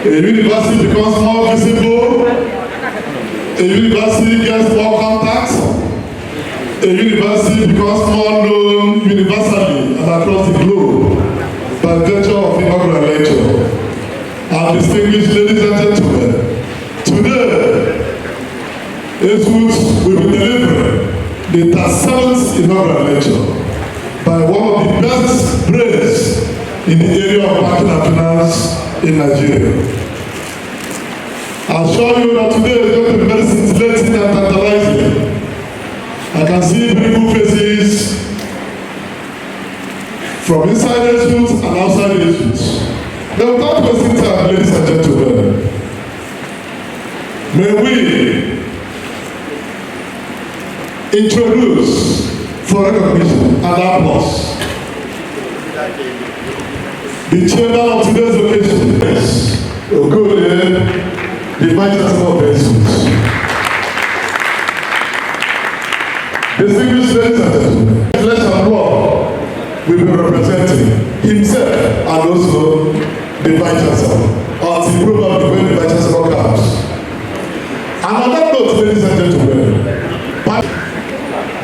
A university becomes more visible. A university gets more contacts. A university becomes more known universally and across the globe by virtue of inaugural lecture. And distinguished ladies and gentlemen, today, ESUT will be delivering the 37th inaugural lecture by one of the best brains in the area of banking and finance in Nigeria. I assure you that today is going to be very scintillating and tantalizing. I can see beautiful faces from inside ESUT and outside ESUT. Now, without wasting time, ladies and gentlemen, may we introduce for recognition and applause the chairman of today's occasion, the Vice Chancellor of ESUT. Distinguished ladies and gentlemen, flesh and blood will be representing himself and also the Vice Chancellor, until probably when the Vice Chancellor comes. And on that note, ladies and gentlemen,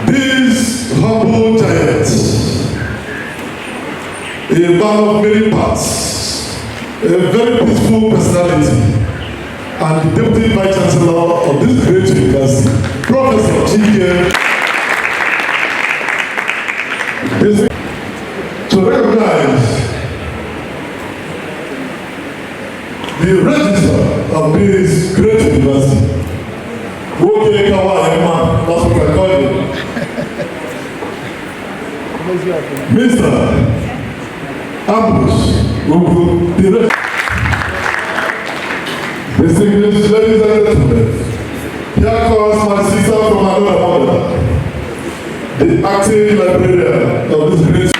this humble giant, a man of many parts, a very peaceful personality, and the Deputy Vice Chancellor of this great university, Professor Julius to recognize the register of this great university. Okay, that's what I call it. Mr. Ambush, distinguished ladies and gentlemen, here comes my sister from another mother, the acting librarian of this great.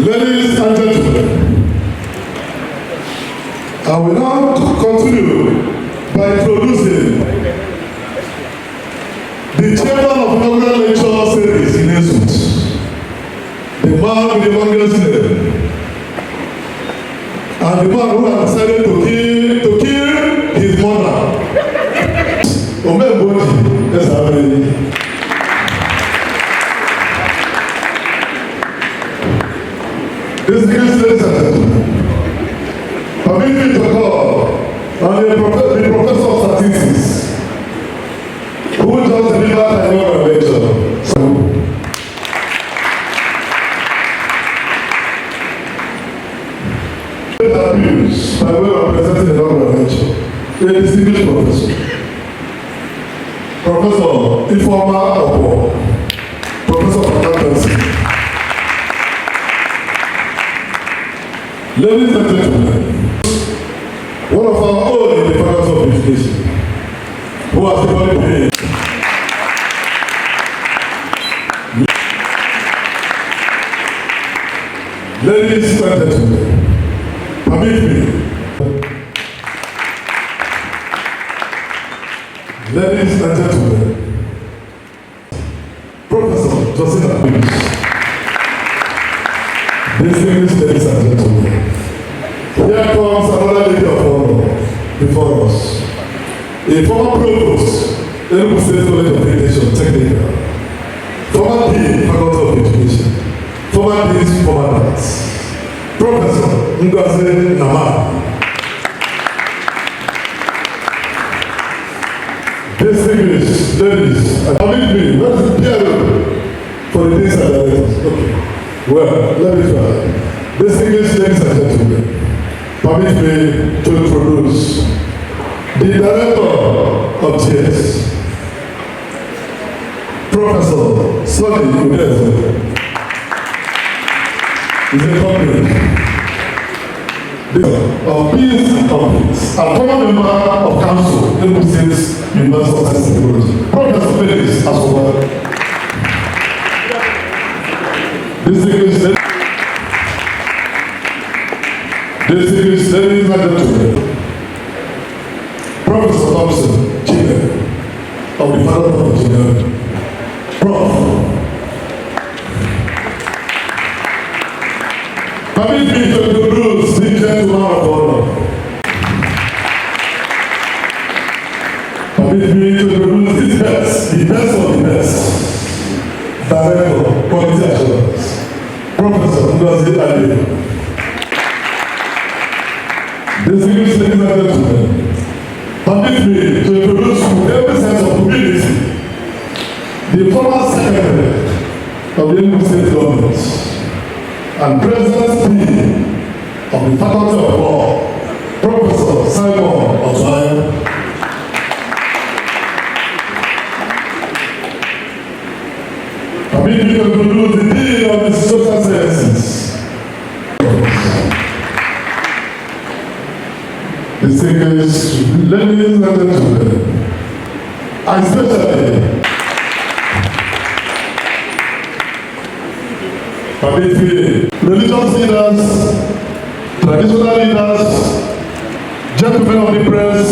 Ladies and gentlemen, I will now continue by introducing the chairman of inaugural lecture series in ESUT, the man with the longest name, and the man who has decided to kill his mother. Omebodi, yes, I mean. Distinguished ladies and gentlemen, permit me to call on the Professor of Statistics, who just delivered an inaugural lecture. Abuse by way of presenting the inaugural lecture, a distinguished professor, Professor Ifeoma, Professor of Accountancy. Ladies and gentlemen, one of our own in the Faculty of Education, who has been paid. Ladies and gentlemen, permit me. Ladies and gentlemen, Professor Julius Onah Auditorium. Distinguished ladies and gentlemen, here comes another lady of honor before us. A former provost, Enugu State College of Education, Technical, former dean, Faculty of Education, former dean, former arts, Professor Ngozi Nama. Distinguished ladies, permit me, what is the PRO for the days and directors? Okay. Well, let me try. Distinguished ladies and gentlemen, permit me to introduce the director of TS, Professor Sonny Udeze. He's a company of peace and conflicts, and former member of council, Enugu State University of Science and Technology. Professor Felix as well. Distinguished ladies and gentlemen, Professor Thompson, Chief of the Faculty of Engineering, Prof. Permit me to introduce Dorathy Oleka. Distinguished ladies and gentlemen, permit me to introduce with every sense of humility the former secretary of the Enugu State Government and present dean of the Faculty of Law, Professor Simon Osayo. Permit me to introduce the dean of the Social Sciences. Distinguished ladies and gentlemen, I especially permit me, religious leaders, traditional leaders, gentlemen of the press,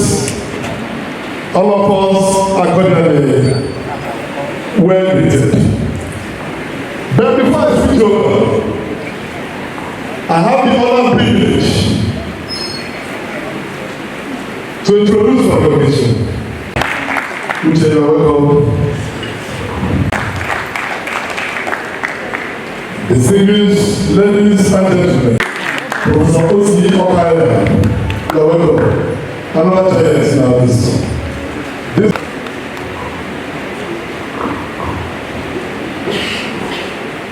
all of us are cordially well greeted. But before I speak over, I have the honor and privilege to introduce our commission, which you are welcome. Distinguished ladies and gentlemen, Professor Julius Onah Auditorium, you are welcome. Another giant in our midst.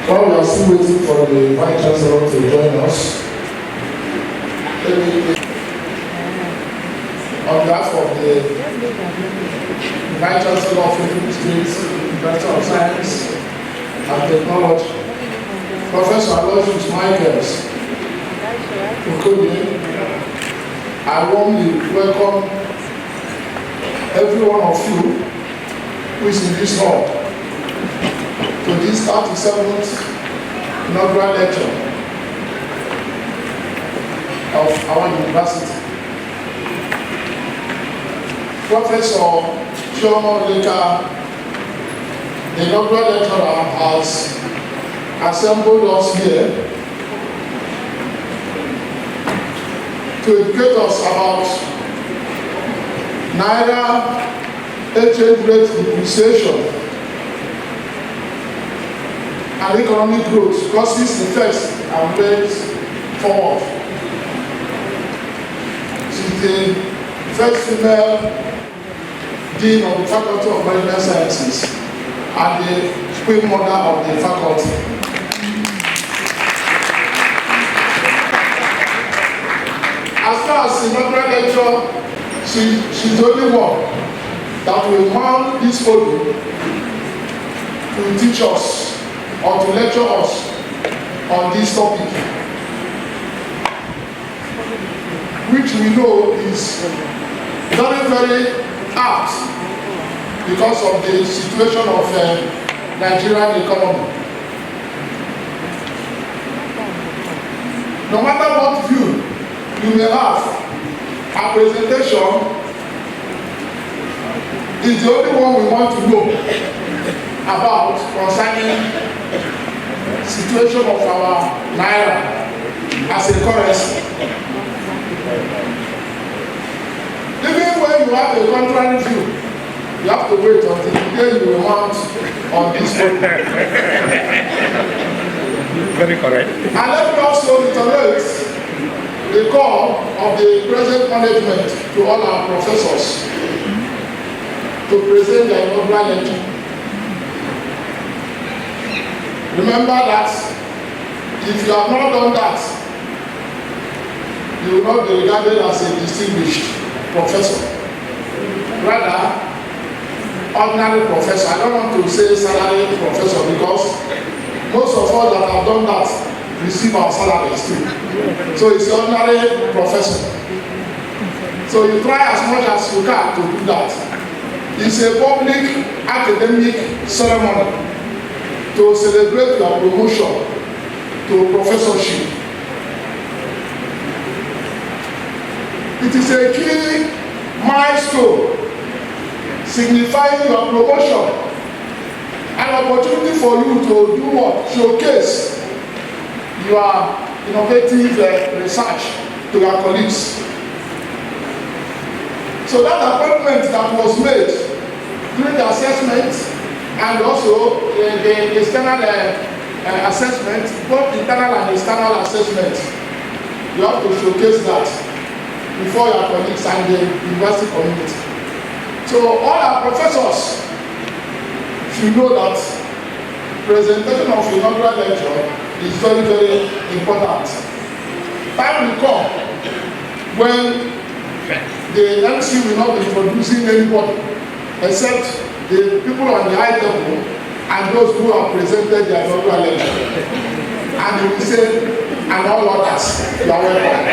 While we are still waiting for the Vice Chancellor to join us, on behalf of the Vice Chancellor of Enugu State University of Science and Technology, Professor Julius Onah, I warmly welcome every one of you who is in this hall to this 37th Inaugural Lecture of our university. Professor Chioma Dorathy, the inaugural lecturer, has assembled us here to educate us about Naira exchange rate depreciation and economic growth, causes, effects, and ways forward. She is the first female dean of the Faculty of Medical Sciences and the queen mother of the faculty. As far as the inaugural lecture, she's the only one that will mount this podium to teach us or to lecture us on this topic, which we know is very, very apt because of the situation of Nigerian economy. No matter what view you may have, our presentation is the only one we want to know about concerning situation of our Naira as a currency. Even when you have a contrary view, you have to wait until the day you will mount on this podium. Very correct. And let me also reiterate the call of the present management to all our professors to present their inaugural lecture. Remember that if you have not done that, you will not be regarded as a distinguished professor. Rather, ordinary professor. I don't want to say salary professor because most of us that have done that receive our salaries too. So it's ordinary professor. So you try as much as you can to do that. It's a public academic ceremony to celebrate your promotion to professorship. It is a key milestone signifying your promotion, an opportunity for you to do what? Showcase your innovative research to your colleagues. So that appointment that was made during the assessment and also the external assessment, both internal and external assessment. You have to showcase that before your colleagues and the university community. So all our professors should know that presentation of inaugural lecture is very, very important. Time will come when the MC will not be introducing anybody except the people on the high level and those who have presented their inaugural lecture. And they will say, and all others, you are welcome.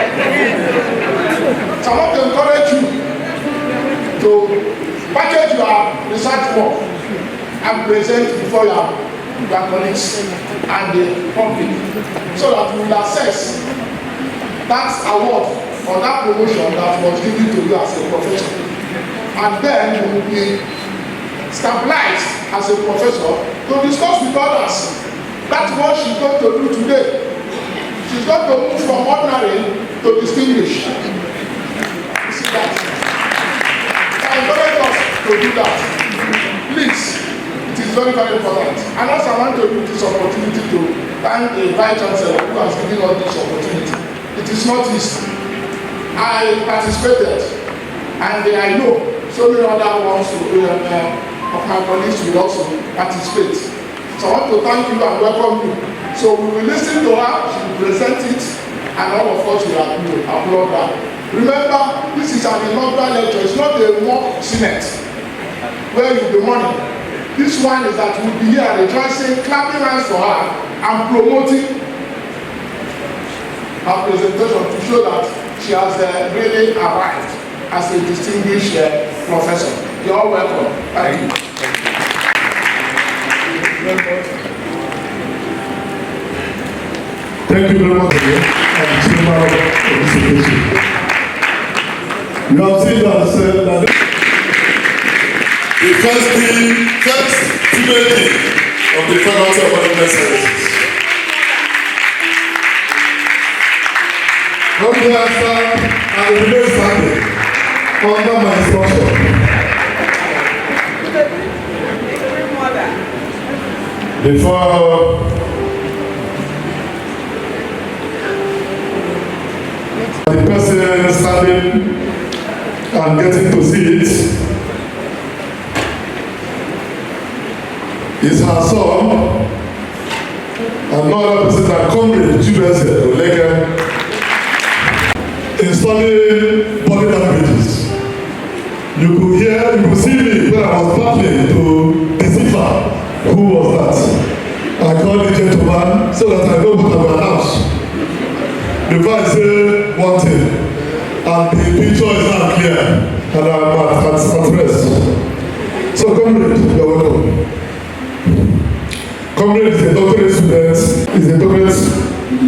So I want to encourage you to package your research work and present before your colleagues and the public so that we will assess that award or that promotion that was given to you as a professor. And then you will be stabilized as a professor to discuss with others. That's what she's going to do today. She's going to move from ordinary to distinguished. You see that? I encourage us to do that. Please, it is very, very important. And also I want to use this opportunity to thank the Vice Chancellor who has given us this opportunity. It is not easy. I participated and I know so many other ones of my colleagues will also participate. So I want to thank you and welcome you. So we will listen to her, she will present it, and all of us will applaud her. Remember, this is an inaugural lecture, it's not a mock senate where you'll be money. This one is that we'll be here rejoicing, clapping hands for her, and promoting her presentation to show that she has really arrived as a distinguished professor. You're all welcome. Thank you. Thank you very much again, and Chioma of this occasion. You have seen that said that the first female dean of the Faculty of Management Sciences. Come here, sir, and remain standing under my instruction. Before the person standing and getting to see it is her son and no other person than Comrade Julius Onah installing body languages. You could see me when I was battling to decipher who was that. I called the gentleman so that I know what I will announce. Before I say one thing, and the picture is not clear, and I'm at rest. So, Comrade, you're welcome. Comrade is a doctorate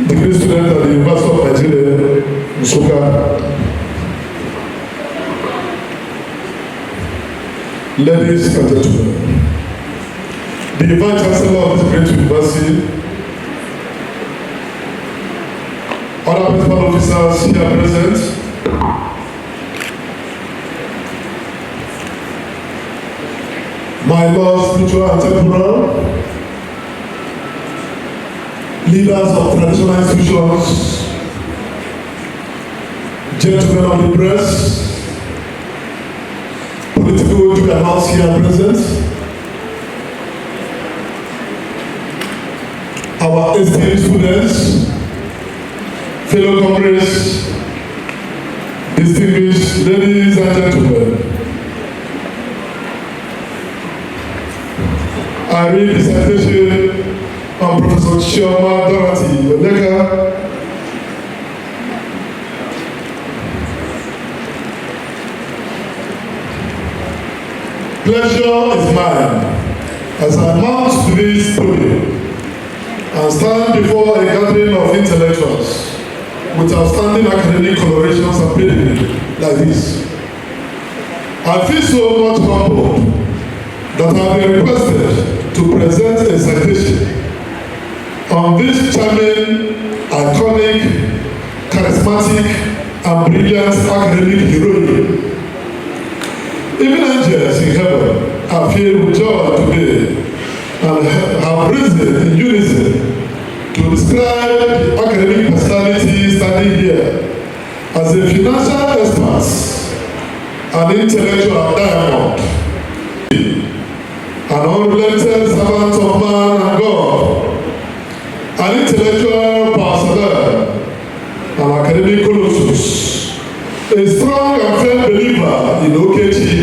degree student at the University of Nigeria, Nsukka. Ladies and gentlemen, the Vice Chancellor of this great university, other principal officers here present, my Lord, spiritual and temporal, leaders of traditional institutions, gentlemen of the press, political juggernauts here present, our esteemed students, fellow comrades, distinguished ladies and gentlemen. I read the citation on Professor Chioma Dorathy Oleka, pleasure is mine as I mount to this podium and stand before a gathering of intellectuals with outstanding academic colorations and pedigree like this. I feel so much humbled that I have been requested to present a citation on this charming, iconic, charismatic, and brilliant academic heroine. Even angels in heaven are filled with joy today and have risen in unison to describe the academic personality standing here as a financial expert, an intellectual diamond, an unrelenting servant of man and God, an intellectual persevere, an academic colossus, a strong and firm believer in Okechi,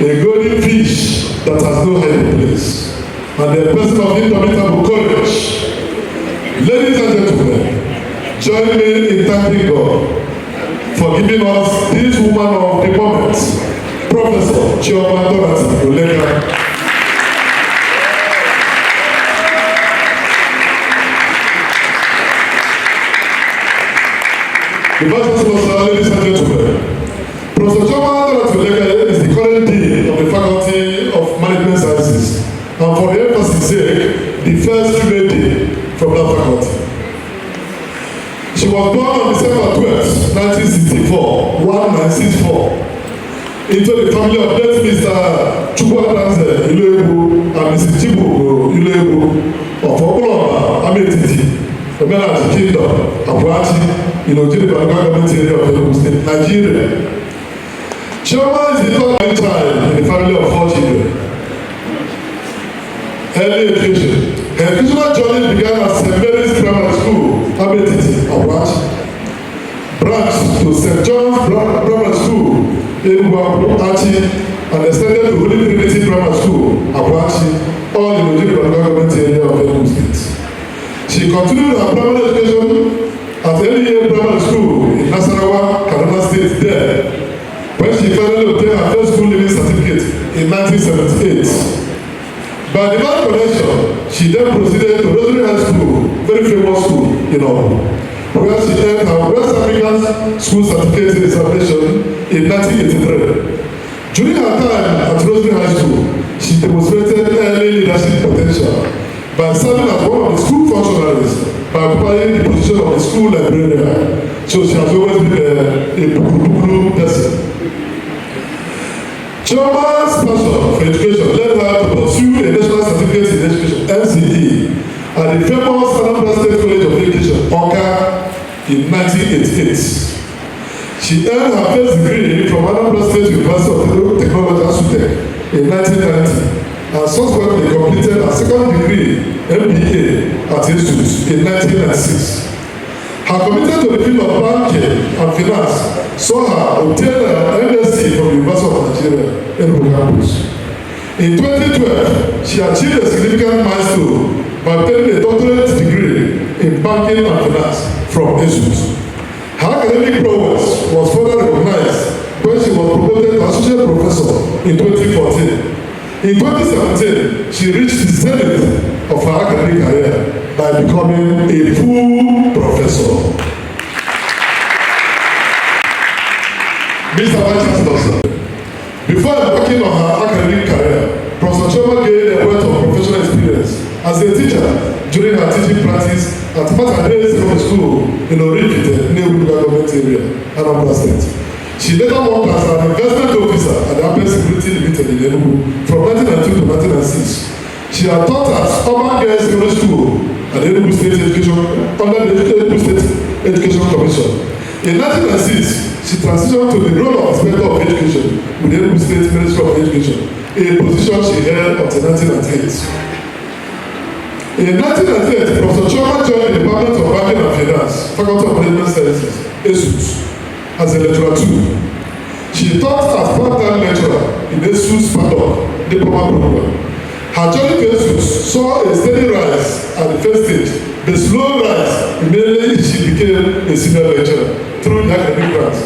a golden fish that has no hiding place, and a person of indomitable courage. Ladies and gentlemen, join me in thanking God for giving us this woman of the moment, Professor Chioma Dorathy Oleka. The Vice Chancellor, ladies and gentlemen, Professor Chioma Dorathy Oleka is the current Dean of the Faculty of Management Sciences, and for the emphasis sake, the first female Dean from that faculty. She was born on December 12, 1964, 1964, into the family of late Mr. Chukwuadanze Iloebu and Mrs. Chibugo Iloebu of Okulomba, Ametiti, the Menage Kingdom, Abuachi, in Ojiri government area of Enugu State, Nigeria. Chioma is the third child in the family of 4 children. Early education. Her educational journey began at St. Mary's Primary School, Ametiti, Abuachi. Branched to St. John's Primary School, Abuachi, and extended to Holy Trinity Primary School, Abuachi, all in Ojiri government area of Enugu State. She continued her primary education at LEA Primary School in Nasarawa, Kaduna State there, when she finally obtained her first school living certificate in 1978. By divine connection, she then proceeded to Rosary High School, very famous school in Ogun, where she earned her West African School Certificate in examination in 1983. During her time at Rosary High School, she demonstrated early leadership potential by serving as one of the school functionaries by occupying the position of the school librarian. So she has always been a bukuru person. Chioma's passion for education led her to pursue a national certificate in education, NCE, at the famous Anambra State College of Education, Awka, in 1988. She earned her first degree from Anambra State University of Technology, ASUTEC, in 1990, and subsequently completed her second degree, MBA, at ESUT in 1996. Her commitment to the field of banking and finance saw her obtain an MSc from the University of Nigeria, Enugu campus. In 2012, she achieved a significant milestone by obtaining a doctorate degree in banking and finance from ESUT. Her academic prowess was further recognized when she was promoted to associate professor in 2014. In 2017, she reached the zenith of her academic career by becoming a full professor. Mr. Vice Chancellor, sir, before embarking on her academic career, Professor Chioma gained a wealth of professional experience as a teacher during her teaching practice at Matadei Secondary School in Orifite, Enugu government area, Anambra State. She later worked as an investment officer at the Apple Security Limited in Enugu from 1992 to 1996. She had taught at Urban Girls Secondary School at the Enugu State Education under the Enugu State Education Commission. In 1996, she transitioned to the role of Inspector of Education with the Enugu State Ministry of Education, a position she held until 1998. In 1998, Professor Chioma joined the Department of Banking and Finance, Faculty of Management Sciences, ESUT, as a lecturer too. She taught as part-time lecturer in ESUT's PADOC diploma program. Her journey to ESUT saw a steady rise at the first stage, but slow rise immediately she became a senior lecturer through the academic grants.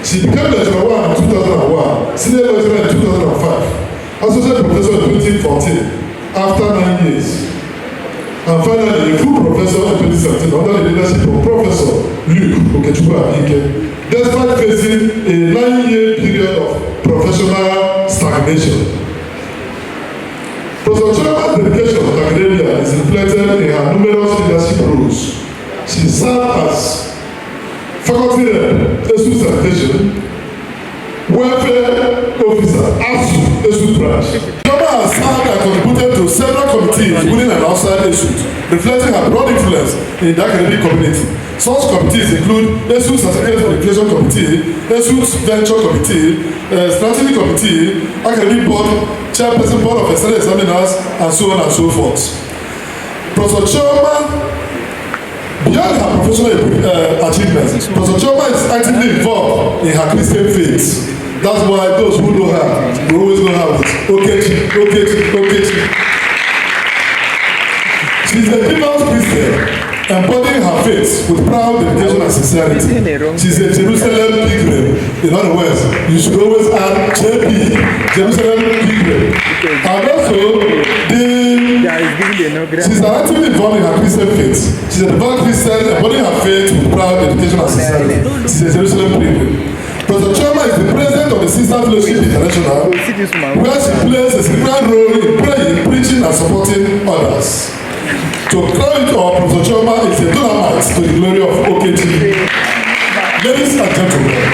She became lecturer 1 in 2001, senior lecturer in 2005, associate professor in 2014 after 9 years, and finally a full professor in 2017 under the leadership of Professor Julius Onah Auditorium, despite facing a 9-year period of professional stagnation. Professor Chioma's dedication to academia is reflected in her numerous leadership roles. She served as faculty rep, ESUT Sanitation, welfare officer, ESUT branch. Chioma has served and contributed to several committees within and outside ESUT, reflecting her broad influence in the academic community. Such committees include ESUT Certificate Verification Committee, ESUT Venture Committee, Strategy Committee, Academic Board, Chairperson Board of External Examiners, and so on and so forth. Professor Chioma, beyond her professional achievements, Professor Chioma is actively involved in her Christian faith. That's why those who know her will always know her with Okechi. She's a devout Christian, embodying her faith with proud dedication and sincerity. She's a Jerusalem pilgrim. In other words, you should always add JP, Jerusalem pilgrim. And also, she's actively involved in her Christian faith. She's a devout Christian, embodying her faith with proud dedication and sincerity. She's a Jerusalem pilgrim. Professor Chioma is the president of the Sister Fellowship International, where she plays a significant role in praying, preaching, and supporting others. To crown it all, Professor Chioma is a dynamite to the glory of Okechi. Ladies and gentlemen,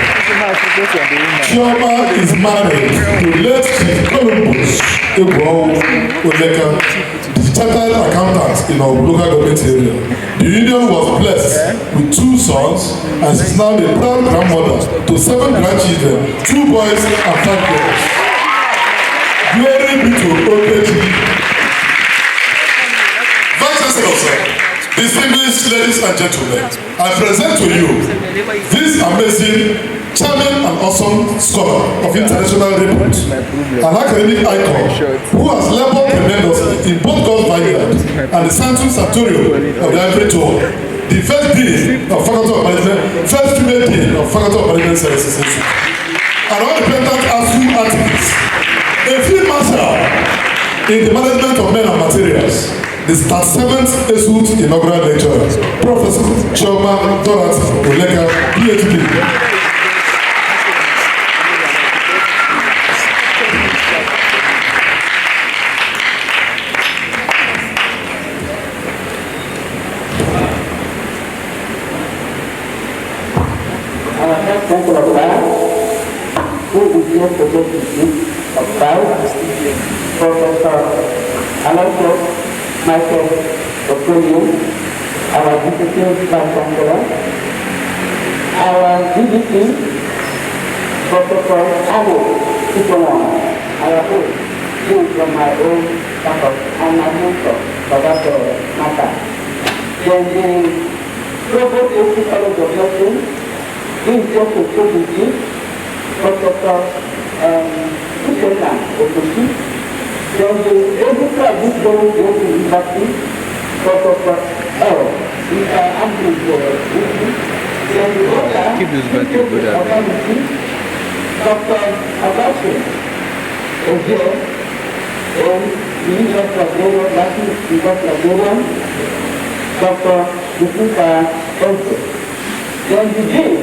Chioma is married to late Chief Columbus Oleka, the chartered accountant in our local government area. The union was blessed with 2 sons, and she's now the proud grandmother to 7 grandchildren, 2 boys and 5 girls. Glory be to Okechi. Distinguished ladies and gentlemen, I present to you this amazing, charming and awesome scholar of international repute, an academic icon who has labored tremendously in both God's vineyard and the Santorium of the Ivory Tour, the first dean of Faculty of Management, first female dean of Faculty of Management Sciences, an unrepentant ASU activist, a field marshal in the management of men and materials. The 37th ESUT Inaugural Lecturer, Professor Chioma Dorathy Oleka, PhD. Who is here to take the seat of Professor Oleka, Michael Okoye, our Deputy Vice Chancellor, our DDP, Professor Chioma, our host, who is from my own campus and my mentor for that matter. Then the Provost of College of Nursing, who is just a student, Professor Okoye. Then the editor of this going to university, Professor L. Then the author of Agbani, Dr. Agbani, then the University of Lagos, Dr. Lukuka Enzo. Then the Dean,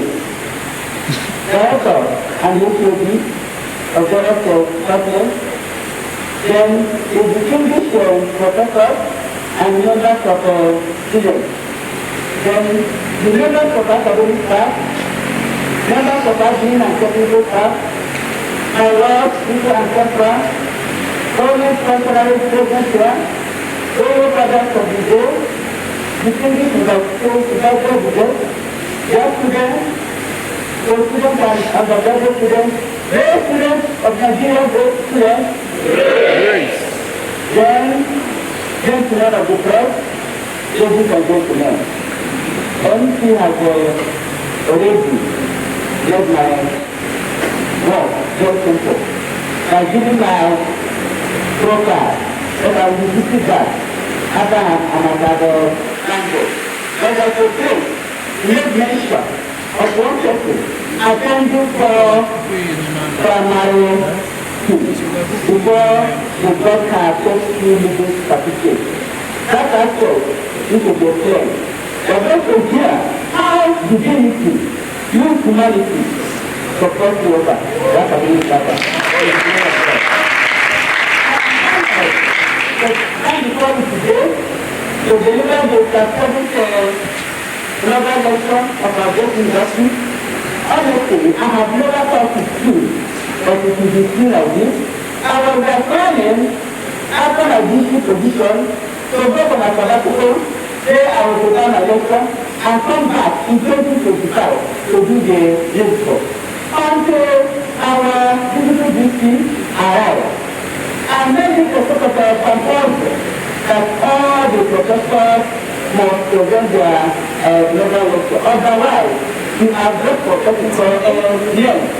Director and UPOB of Director Government. Then the distinguished professors and members of students. Then the members of academic staff, members of admin and technical staff, my lord, speaker and temporal, government temporary present here, all brothers of the day, distinguished undergraduate students, young students, students and undergraduate students, great students of Nigerian students, then, gentlemen of the press, ladies and gentlemen, MC has already made my work very simple by giving my profile, but I will repeat that after another language. But I will please make mention of one person attending for primary before the broadcast first few meetings certificate. That aspect is to be clear. But also here, how divinity, humanity, support the other. That's a really matter. Thank you for today to deliver the 37th global lecture of our great university. honestly, I have never thought it through, but it is a thing like this. I was planning, after my DC position, to go for my sabbatical, say I will go down my lecture, and come back in 2025 to do the lecture. Until our digital DC arrived. And then the professor compulsory that all the professors must present their level lecture. Otherwise, you are just professor yes.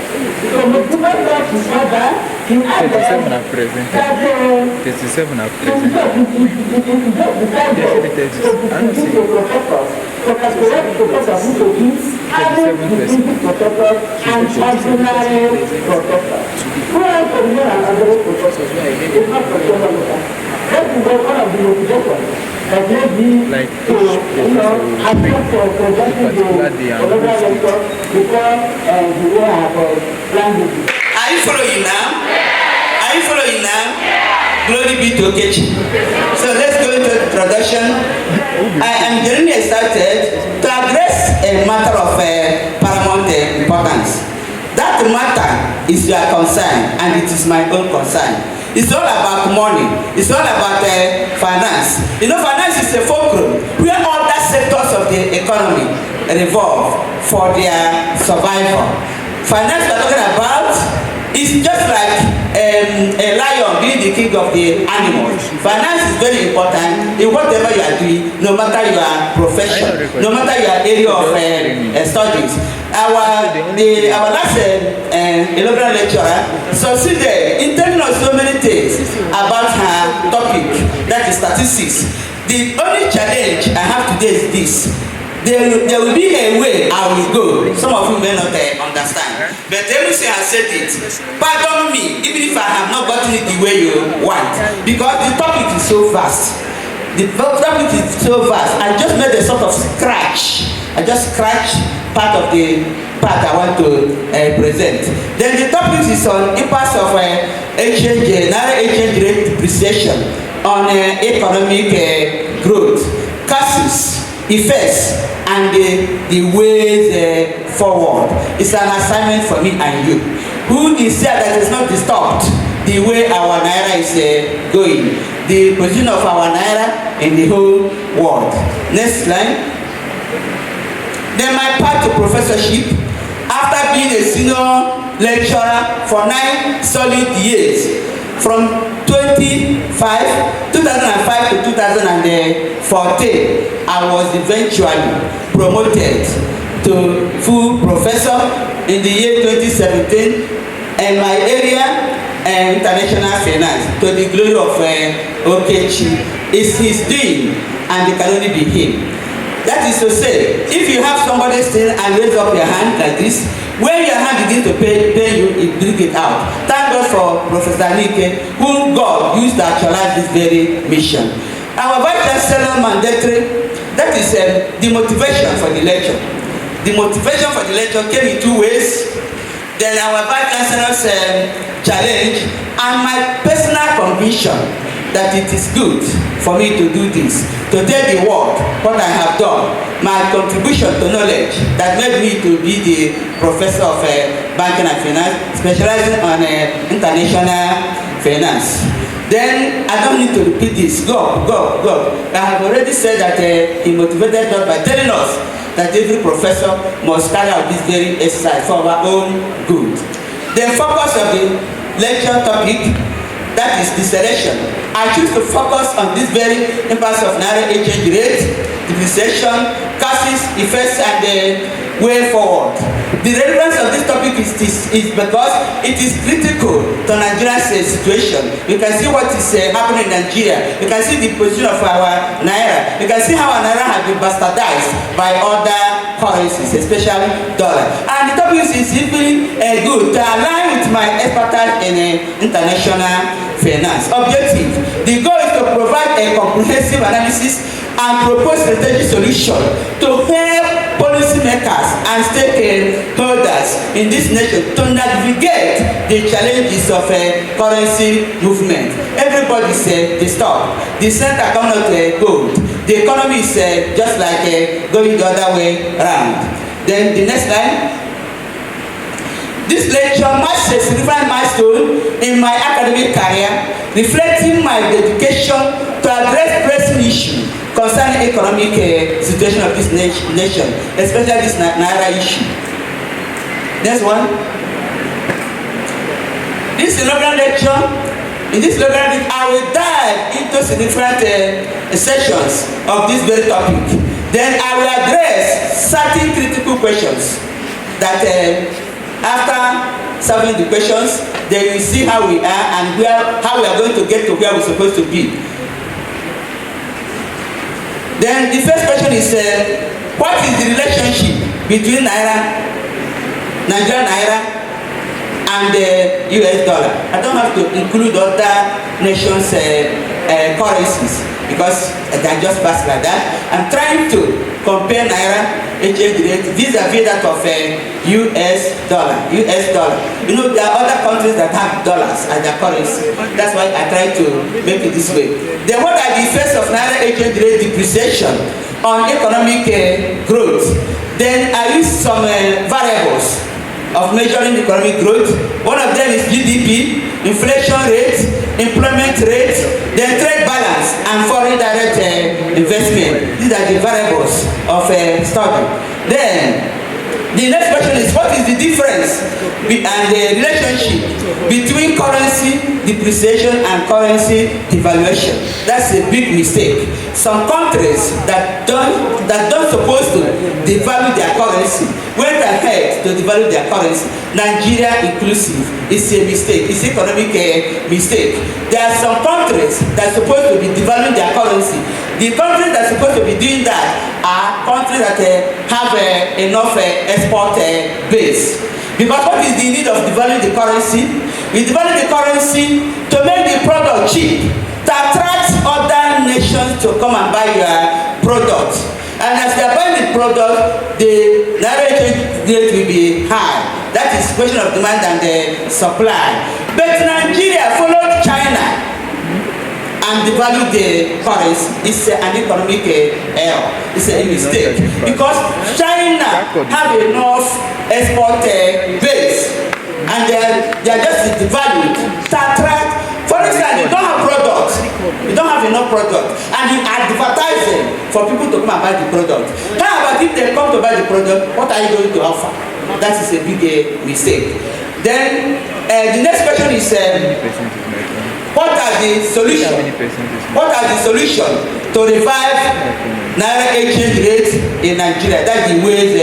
So the people that you said that, you have 37 are present. 37 are present. Like are you following now? Are you following now? Glory be to Okechi. So let's go into the introduction. I am getting started to address a matter of paramount importance. That matter is your concern and it is my own concern. It's all about money. It's all about finance. You know, finance is a fulcrum where all the sectors of the economy revolve for their survival. Finance we're talking about is just like a lion being the king of the animals. Finance is very important in whatever you are doing, no matter your profession, no matter your area of studies. Our last inaugural lecturer succeeded in telling us so many things about her topic, that is statistics. The only challenge I have today is this. There will be a way I will go. Some of you may not understand. But everything I said it. Pardon me, even if I have not gotten it the way you want. Because the topic is so vast. The topic is so vast. I just made a sort of scratch. I just scratched part of the part I want to present. Then the topic is on impact of exchange rate depreciation on economic growth, causes, effects, and the ways forward. It's an assignment for me and you. Who is there that is not disturbed the way our naira is going, the position of our naira in the whole world. Next line. Then my path to professorship, after being a senior lecturer for 9 solid years, from 2005 to 2014, I was eventually promoted to full professor in the year 2017, and my area international finance, to the glory of Okechi. Is his doing, and it can only be him. That is to say, if you have somebody still and raise up your hand like this, when your hand begins to pay you, it bring it out. Thank God for Professor Oleka, whom God used to actualize this very mission. Our Vice Chancellor mandatory, that is the motivation for the lecture. The motivation for the lecture came in 2 ways. Then our Vice Chancellor's challenge and my personal conviction that it is good for me to do this, to tell the world what I have done, my contribution to knowledge that made me to be the professor of banking and finance, specializing on international finance. Then I don't need to repeat this. Go. I have already said that he motivated us by telling us that every professor must carry out this very exercise for our own good. The focus of the lecture topic, that is the selection. I choose to focus on this very impact of naira exchange rate, depreciation, causes, effects, and the way forward. The relevance of this topic is because it is critical to Nigeria's situation. You can see what is happening in Nigeria. You can see the position of our naira. You can see how our naira has been bastardized by other currencies, especially dollar. And the topic is even good to align with my expertise in international finance. Objective: the goal is to provide a comprehensive analysis and propose strategic solution to help policymakers and stakeholders in this nation to navigate the challenges of currency movement. Everybody said they stop. The center cannot go. The economy is just like going the other way around. Then the next line. this lecture marks a significant milestone in my academic career, reflecting my dedication to address pressing issues concerning economic situation of this nation, especially this Naira issue. Next one. This inaugural lecture, in this inaugural lecture, I will dive into significant sections of this very topic. Then I will address certain critical questions that after solving the questions, then you see how we are and how we are going to get to where we're supposed to be. Then the first question is, what is the relationship between Nigerian Naira, and the US dollar? I don't have to include other nations' currencies because they just pass like that. I'm trying to compare Naira exchange rate vis-a-vis that of US dollar. You know, there are other countries that have dollars as their currency. That's why I try to make it this way. Then what are the effects of Naira exchange rate depreciation on economic growth? Then I use some variables of measuring economic growth. One of them is GDP, inflation rate, employment rate, then trade balance and foreign direct investment. These are the variables of study. Then the next question is, what is the difference and the relationship between currency depreciation and currency devaluation? That's a big mistake. Some countries that don't supposed to devalue their currency went ahead to devalue their currency. Nigeria inclusive is a mistake. It's an economic mistake. There are some countries that are supposed to be devaluing their currency. The countries that are supposed to be doing that are countries that have enough export base. Because what is the need of devaluing the currency? We devalue the currency to make the product cheap, to attract other nations to come and buy your product. And as they are buying the product, the Naira exchange rate will be high. That is question of demand and supply. But Nigeria followed China and devalue the currency. It's an economic error. It's a mistake because China have enough export base and they are just devalued to attract. For instance, you don't have products, you don't have enough product, and you advertise them for people to come and buy the product. How about if they come to buy the product, what are you going to offer? That is a big mistake. Then the next question is, what are the solutions? What are the solutions to revive Naira exchange rate in Nigeria? That's the ways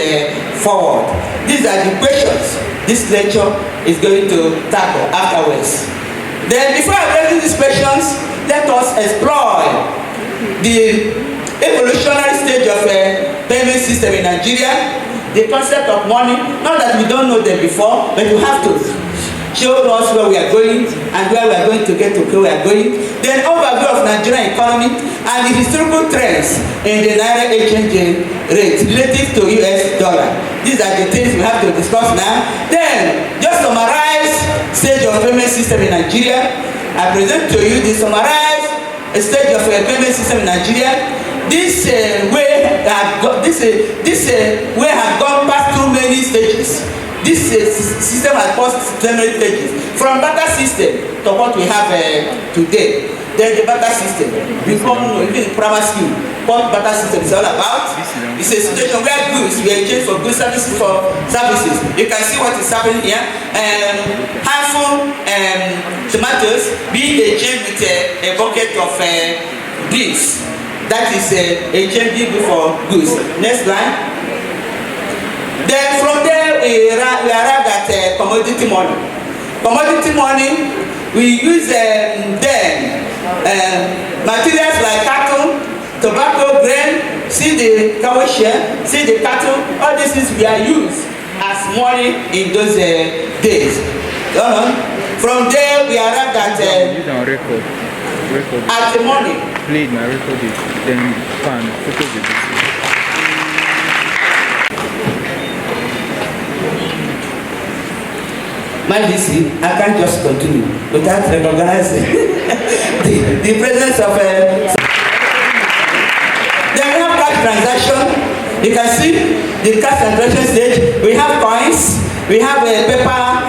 forward. These are the questions this lecture is going to tackle afterwards. Then before addressing these questions, let us explore the evolutionary stage of payment system in Nigeria, the concept of money. Not that we don't know them before, but you have to show us where we are going and where we are going to get to where we are going. Then overview of Nigerian economy and the historical trends in the Naira exchange rate relative to US dollar. These are the things we have to discuss now. Then just summarize stage of payment system in Nigeria. I present to you the summarized stage of payment system in Nigeria. This way has gone past through many stages. This system has passed many stages, from barter system to what we have today. Then the barter system become even primary school. What barter system is all about? It's a situation where goods we exchange for goods, services for services. You can see what is happening here. Handful tomatoes being exchanged with a bucket of beans. That is exchanging for goods. Next line. Then from there we arrive at commodity money. Commodity money, we use materials like cattle, tobacco, grain, see the cow share, see the cattle. All these things we are used as money in those days. From there we arrive at the money. Played my record it, then found photos of this. My DC, I can't just continue without recognizing the presence of then we have cash transaction. You can see the cash transaction stage. We have coins, we have paper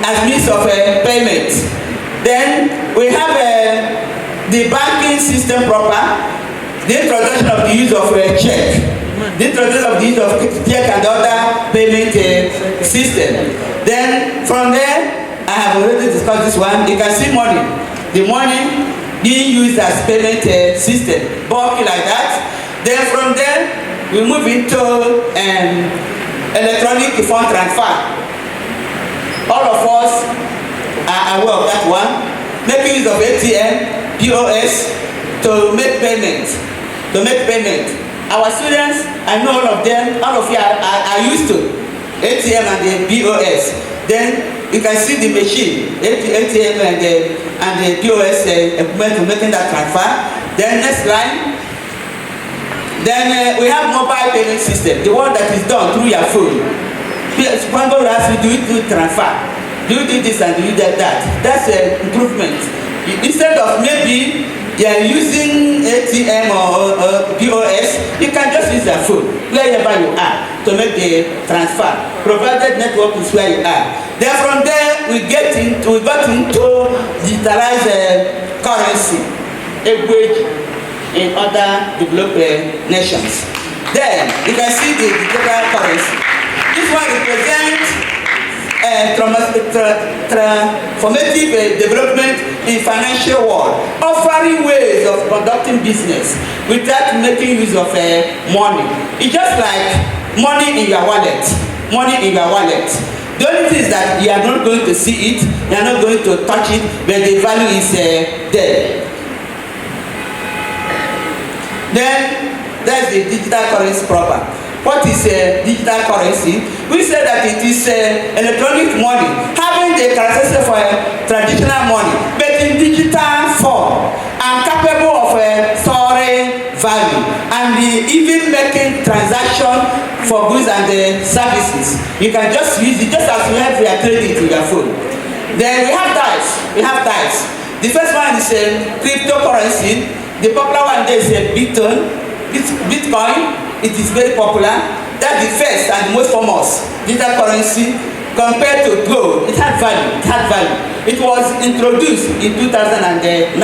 as means of payment. Then we have the banking system proper, the introduction of the use of check, the introduction of the use of check and other payment system. Then from there, I have already discussed this one. You can see money. The money being used as payment system, bulky like that. Then from there, we move into electronic fund transfer. All of us are aware of that one. Making use of ATM, POS to make payment. Our students, I know all of them, all of you are used to ATM and the POS. Then you can see the machine, ATM and the POS equipment to making that transfer. Then next line. Then we have mobile payment system, the one that is done through your phone. One go ask you, do you do transfer? Do you do this and do you do that? That's an improvement. Instead of maybe you're using ATM or POS, you can just use your phone wherever you are to make the transfer, provided network is where you are. Then from there we got into digitalized currency, in other developed nations. Then you can see the digital currency. This one represents transformative development in financial world, offering ways of conducting business without making use of money. It's just like money in your wallet. The only thing is that you are not going to see it, you are not going to touch it, but the value is there. Then there's the digital currency proper. What is digital currency? We say that it is electronic money having the characteristics of traditional money, but in digital form and capable of storing value and even making transaction for goods and services. You can just use it just as you have your credit in your phone. Then we have types. The first one is cryptocurrency. The popular one there is Bitcoin. It is very popular. That's the first and the most famous digital currency compared to gold. It had value. It was introduced in 2009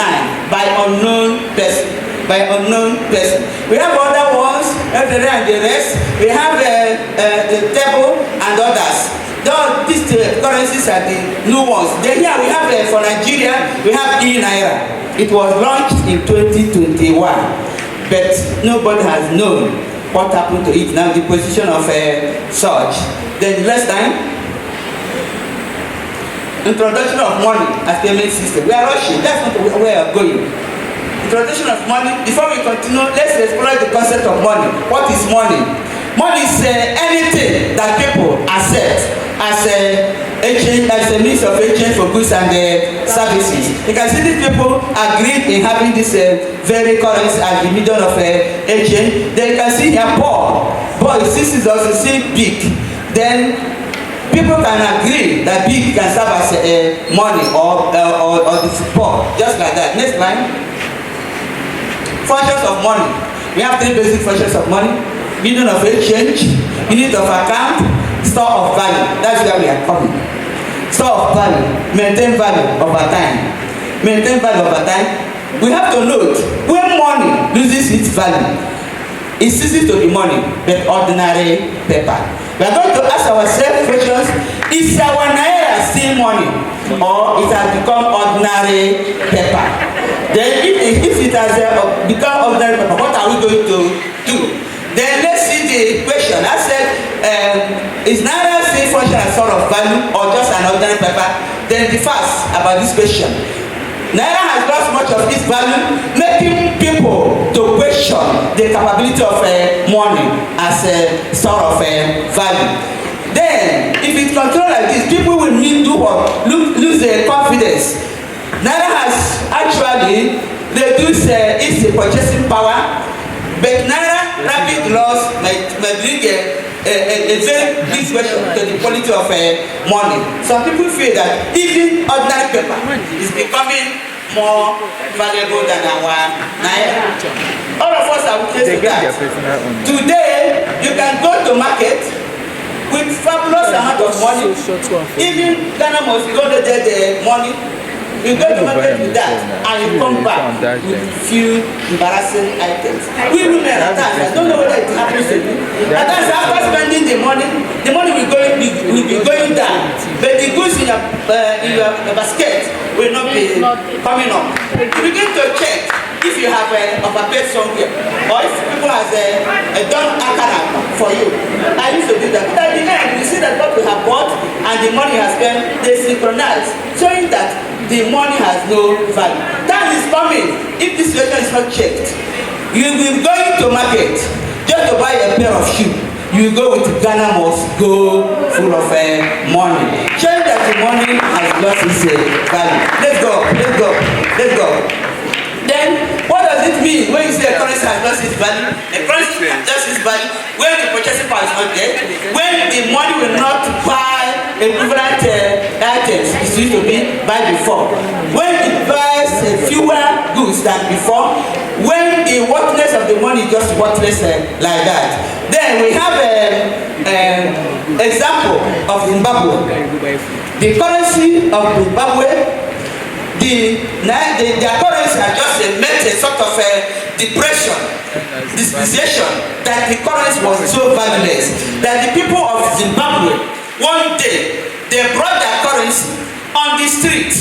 by unknown person. We have other ones, and the rest. We have the table and others. These currencies are the new ones. Then here we have for Nigeria, we have e-Naira. It was launched in 2021, but nobody has known what happened to it now, the position of such. Then the last time, introduction of money as payment system. We are rushing, that's not where we are going. Introduction of money. Before we continue, let's explore the concept of money. What is money? Money is anything that people accept as a means of exchange for goods and services. You can see these people agreed in having this very currency as the medium of exchange. Then you can see here poor. This is also see big. Then people can agree that big can serve as money or the support, just like that. Next line. Functions of money. We have three basic functions of money: medium of exchange, unit of account, store of value. That's where we are coming. Store of value, maintain value over time. We have to note when money loses its value, it ceases to be money, but ordinary paper. We are going to ask ourselves questions: is our naira still money, or it has become ordinary paper? Then if it has become ordinary paper, what are we going to do? Then let's see the question. I said, is naira still function as sort of value or just an ordinary paper? Then the first about this question. Naira has lost much of its value, making people to question the capability of money as a sort of value. Then, if it continues like this, people will lose their confidence. Naira has actually reduced its purchasing power, but naira rapid loss might bring a very big question to the quality of money. Some people feel that even ordinary paper is becoming more valuable than our naira. All of us are witness to that. Today, you can go to market with fabulous amount of of money. Even Ghana must go to the money. You go to market with that and you come back with few embarrassing items. We women at times, I don't know whether it happens to you. At times after spending the money will be going down, but the goods in your basket will not be coming up. You begin to check if you have overpaid somewhere, or if people has done akara for you. I used to do that, but at the end you see that what we have bought and the money has spent, they synchronize, showing that the money has no value. Time is coming. If this situation is not checked, you will be going to market just to buy a pair of shoes. You go with Ghana must go full of money. Showing that the money has lost its value. Let's go. Then, what does it mean when you say a currency has lost its value? A currency has lost its value when the purchasing power is not there, when the money will not buy equivalent items it used to be buy before, when it buys fewer goods than before, when the worthless of the money is just worthless like that. Then we have an example of Zimbabwe. The currency of Zimbabwe, their currency has just met a sort of depreciation, that the currency was so valueless that the people of Zimbabwe, one day, they brought their currency on the street,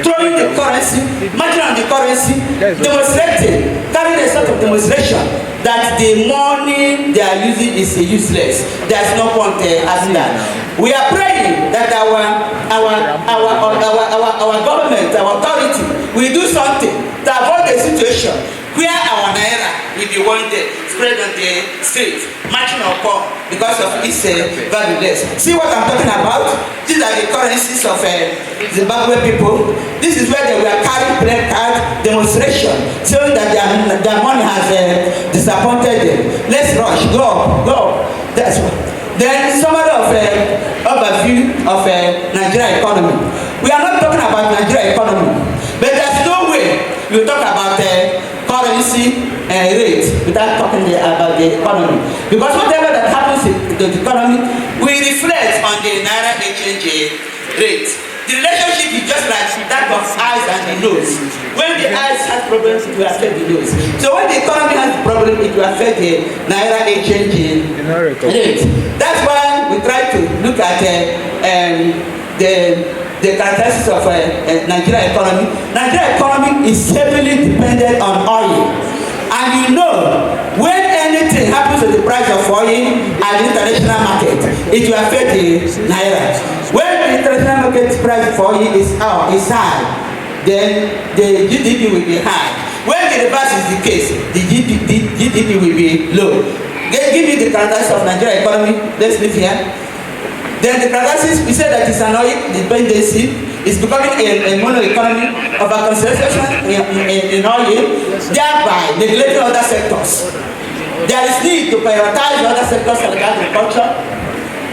throwing the currency, marching on the currency, demonstrating, carrying a sort of demonstration that the money they are using is useless. There's no point having that. We are praying that our government, our authority, will do something to avoid the situation where our naira will be one day spread on the street, marching upon because of its valueless. See what I'm talking about? These are the currencies of Zimbabwe people. This is where they were carrying placard demonstration, showing that their money has disappointed them. Let's rush, go. That's what. Then summary of overview of Nigeria economy. We are not talking about Nigeria economy, but there's no way you talk about currency rate without talking about the economy, because whatever that happens in the economy will reflect on the naira exchange rate. The relationship is just like that of eyes and the nose. When the eyes has problems, it will affect the nose. So when the economy has problem, it will affect the naira exchange rate. That's why we try to look at the characteristics of Nigeria economy. Nigeria economy is heavily dependent on oil. And you know, when anything happens to the price of oil at the international market, it will affect the naira. When the international market price for oil is high, then the GDP will be high. When the reverse is the case, the GDP will be low. Give me the characteristics of Nigeria economy. Let's leave here. Then the characteristics, we said that it's an oil dependency. It's becoming a mono economy of a concentration in oil, thereby neglecting other sectors. There is need to prioritize other sectors like agriculture,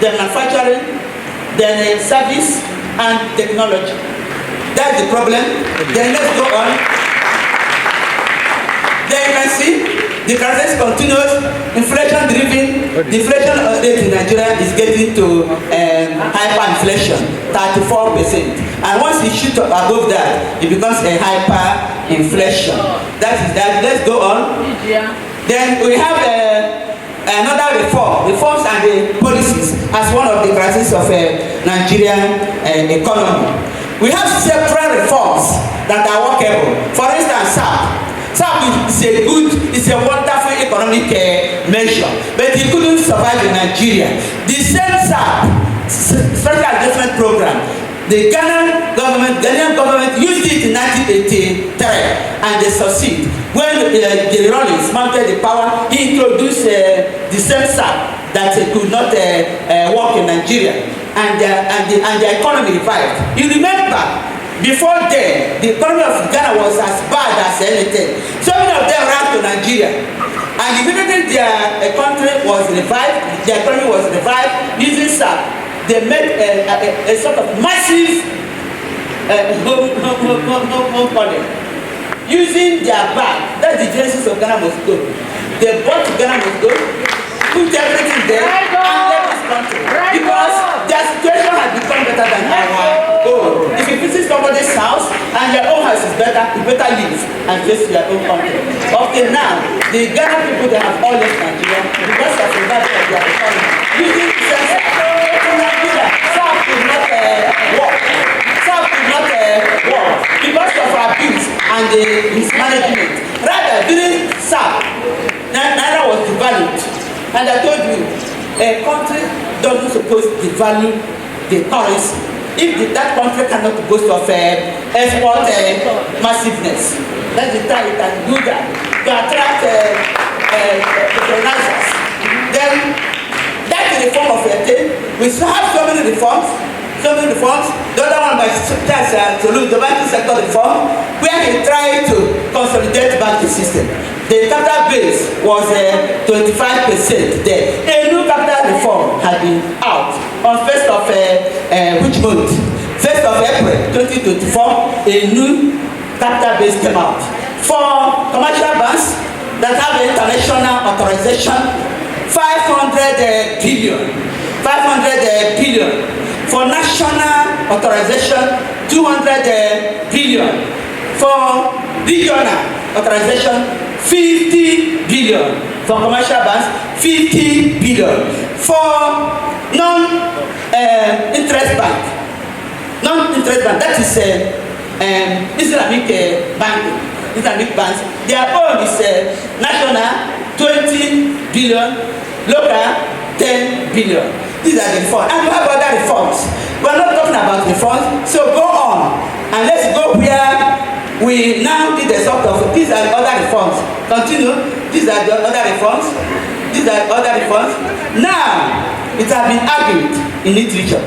then manufacturing, then service and technology. That's the problem. Then let's go on. Then you can see the crisis continues, inflation driven. Deflation rate in Nigeria is getting to hyperinflation, 34%. And once it shoots above that, it becomes a hyperinflation. That is that. Let's go on. Then we have another reforms and the policies as one of the crises of Nigerian economy. We have several reforms that are workable. For instance, SAP is a wonderful economic measure, but it couldn't survive in Nigeria. The same SAP, Special Adjustment Program, the Ghanaian government used it in 1983 and they succeed. When the Rawlings mounted the power, he introduced the same SAP that could not work in Nigeria, and the economy revived. You remember, before then, the economy of Ghana was as bad as anything. So many of them ran to Nigeria, and immediately their country was revived, their economy was revived using SAP. They made a sort of massive home calling using their bag. That's the genesis of Ghana Must Go. They bought Ghana Must Go, put everything there, and left this country because their situation better live and face your own country. Up till now, the Ghana people, they have all left Nigeria because of the value of their economy. Using the sense of Nigeria, South could not work. South could not work because of abuse and the mismanagement. Rather, during South, Naira was devalued. And I told you, a country doesn't suppose to devalue the currency if that country cannot boast of export massiveness. That's the time it can do that to attract colonizers. Then that's the reform of a thing. We have so many reforms. The other one by the banking sector reform, where he tried to consolidate the banking system. The capital base was 25% there. A new capital reform had been out on 1st of which month? 1st of April 2024. A new capital base came out for commercial banks that have international authorization. 500 billion. For national authorization, 200 billion. For regional authorization, 50 billion. For commercial banks, 50 billion. For non-interest bank, that is Islamic banking, Islamic banks, their own is national 20 billion, local 10 billion. These are the reforms. And we have other reforms. We are not talking about reforms, so go on and let's go where we now did a sort of, these are other reforms. Continue. These are the other reforms. These are other reforms. Now, it has been argued in literature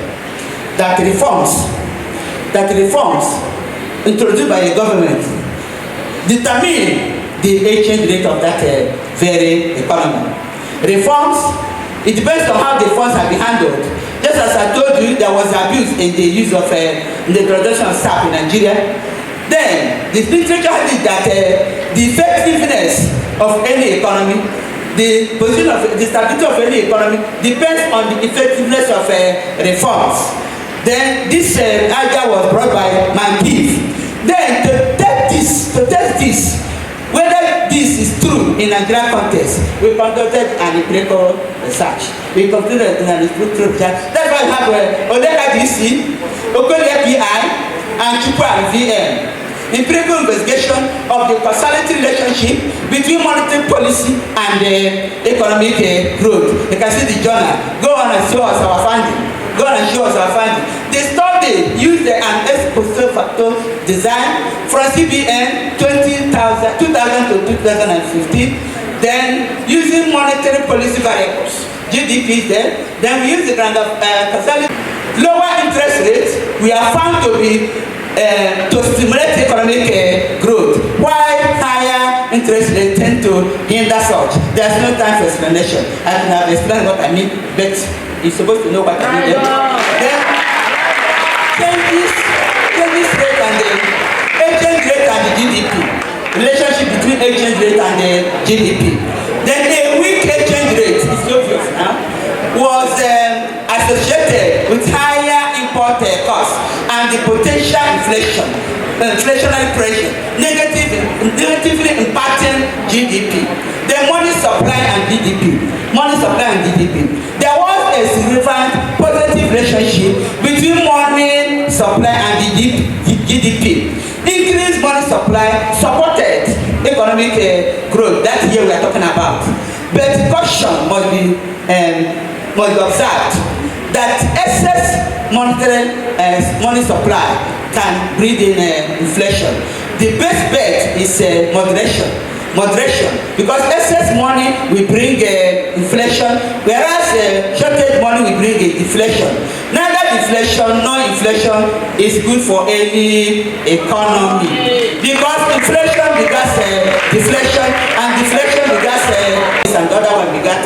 that reforms introduced by the government determine the exchange rate of that very economy. Reforms, it depends on how the funds have been handled. Just as I told you, there was abuse in the use of the production of staff in Nigeria. Then, the literature is that the effectiveness of any economy, the position of the stability of any economy depends on the effectiveness of reforms. Then, this idea was brought by Mankiv. Then, to test this, whether this is true in Nigerian context, we conducted an empirical research. We conducted an empirical research. That's why we have Oleka DC, Okolie PI, and Chukwu VM. Empirical investigation of the causality relationship between monetary policy and economic growth. You can see the journal. Go on and show us our finding. The study used an ex post facto design from CBN 2000 to 2015. Then using monetary policy variables, GDP then we use the kind of causality. Lower interest rates we are found to be to stimulate economic growth, while higher interest rates tend to hinder such. There's no time for explanation. I can have explained what I mean, but you're supposed to know what I mean. Then changes rate and the exchange rate and the GDP. Relationship between exchange rate and the GDP. Then a weak exchange rate, it's obvious now, was associated with higher import costs and the potential inflationary pressure, negatively impacting GDP. The money supply and GDP. There was a significant positive relationship between money supply and GDP. Increased money supply supported economic growth. That's here we are talking about. But caution must be observed that excess money supply can breed in inflation. The best bet is moderation, because excess money will bring inflation, whereas shortage money will bring deflation. Neither deflation nor inflation is good for any economy, because inflation begets deflation, and deflation begets and the other one begat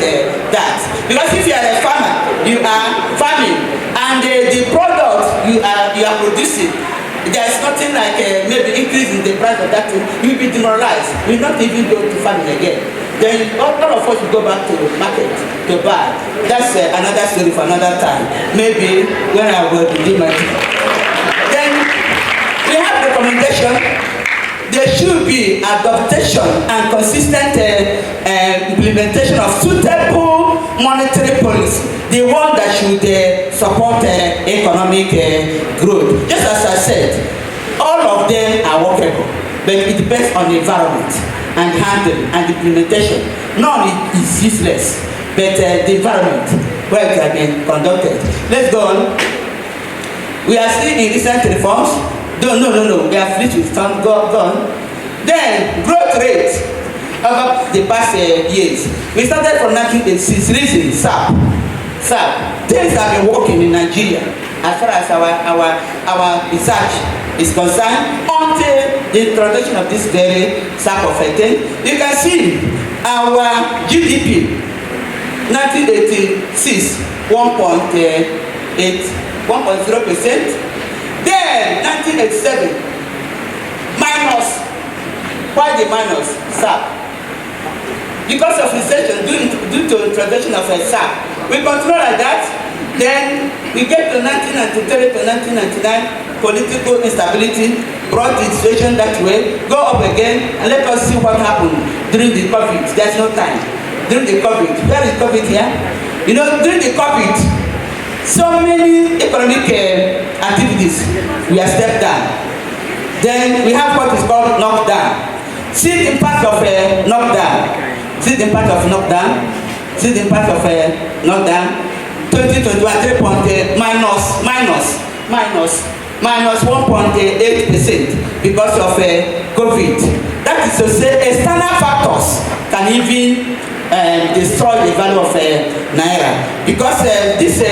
that. Because if you are a farmer, you are farming, and the product you are producing, there is nothing like maybe increase in the price of that thing. You will be demoralized. You will not even go to farming again. Then all of us will go back to the market to buy. That's another story for another time. Maybe when I will do my thing. Then we have recommendation there should be adaptation and consistent implementation of suitable monetary policy, the one that should support economic growth. Just as I said, all of them are workable, but it depends on the environment and handling and implementation. None is useless, but the environment where it has been conducted. Let's go on. We are still in recent reforms. No. We are free to stand. Go on. Then growth rate over the past years. We started from 1986. Reason SAP. Things have been working in Nigeria as far as our research is concerned until the introduction of this very SAP of thing. You can see our GDP 1986 1.0%. Then 1987 minus. Why the minus? SAP. Because of recession due to introduction of a SAP. We continue like that. Then we get to 1993 to 1999, political instability brought the situation that way. Go up again and let us see what happened during the COVID. There's no time. During the COVID, where is COVID here? You know, during the COVID, so many economic activities we are stepped down. Then we have what is called knockdown. See the impact of knockdown. See the impact of knockdown. See the impact of knockdown. 2021 3.8 minus 1.8% because of COVID. That is to say, external factors can even destroy the value of naira, because this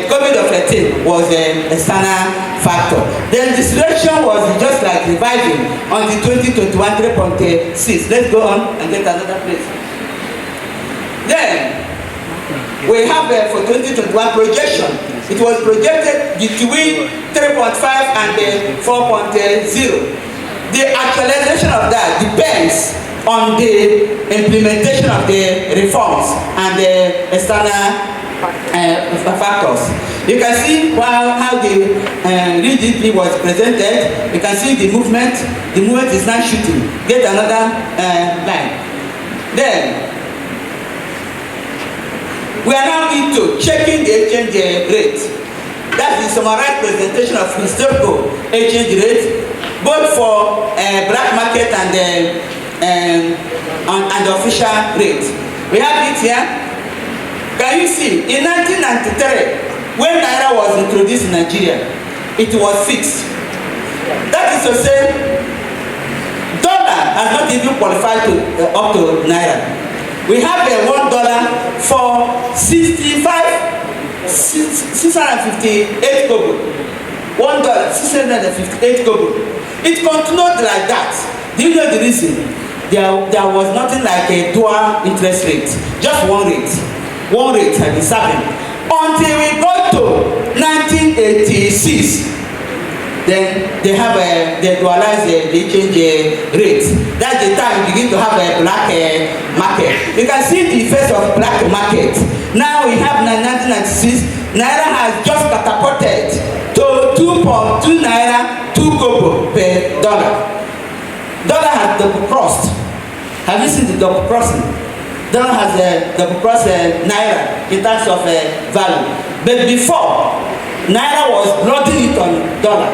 COVID-19 was an external factor. Then the situation was just like reviving on the 2021 3.6. Let's go on and get another place. Then we have for 2021 projection. It was projected between 3.5 and 4.0. The actualization of that depends on the implementation of the reforms and the external factors. You can see how the GDP was presented. You can see the movement. The movement is now shooting. Get another line. Then we are now into checking the exchange rate. That's the summarized presentation of historical exchange rate, both for black market and the official rate. We have it here. Can you see? In 1993, when naira was introduced in Nigeria, it was fixed. That is to say, dollar has not even qualified to up to naira. We have $1 for 658 kobo. $1 658 kobo. It continued like that. Do you know the reason? There was nothing like a dual interest rate, just one rate. One rate had been serving until we got to 1986. Then they have they dualize the exchange rate. That's the time we begin to have a black market. You can see the effects of black market. Now we have 1996. Naira has just catapulted to 2.2 naira 2 kobo per dollar. Dollar has double crossed. Have you seen the double crossing? Dollar has double crossed naira in terms of value. But before, naira was blooding it on dollar.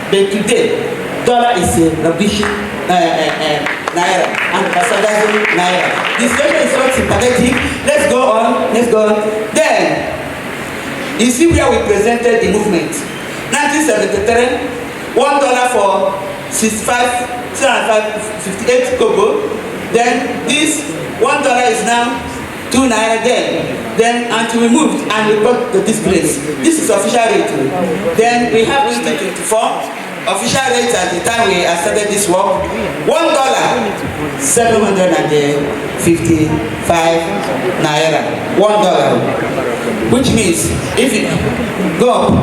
But today, dollar is a rubbish naira and subsidizing naira. The situation is so sympathetic. Let's go on. Then, you see where we presented the movement. 1973, $1 for 658 kobo. Then this $1 is now 2 naira then until we moved and we got to this place. This is official rate. Then we have 2024 official rate at the time we started this work. $1 755 naira. $1, which means if it go up,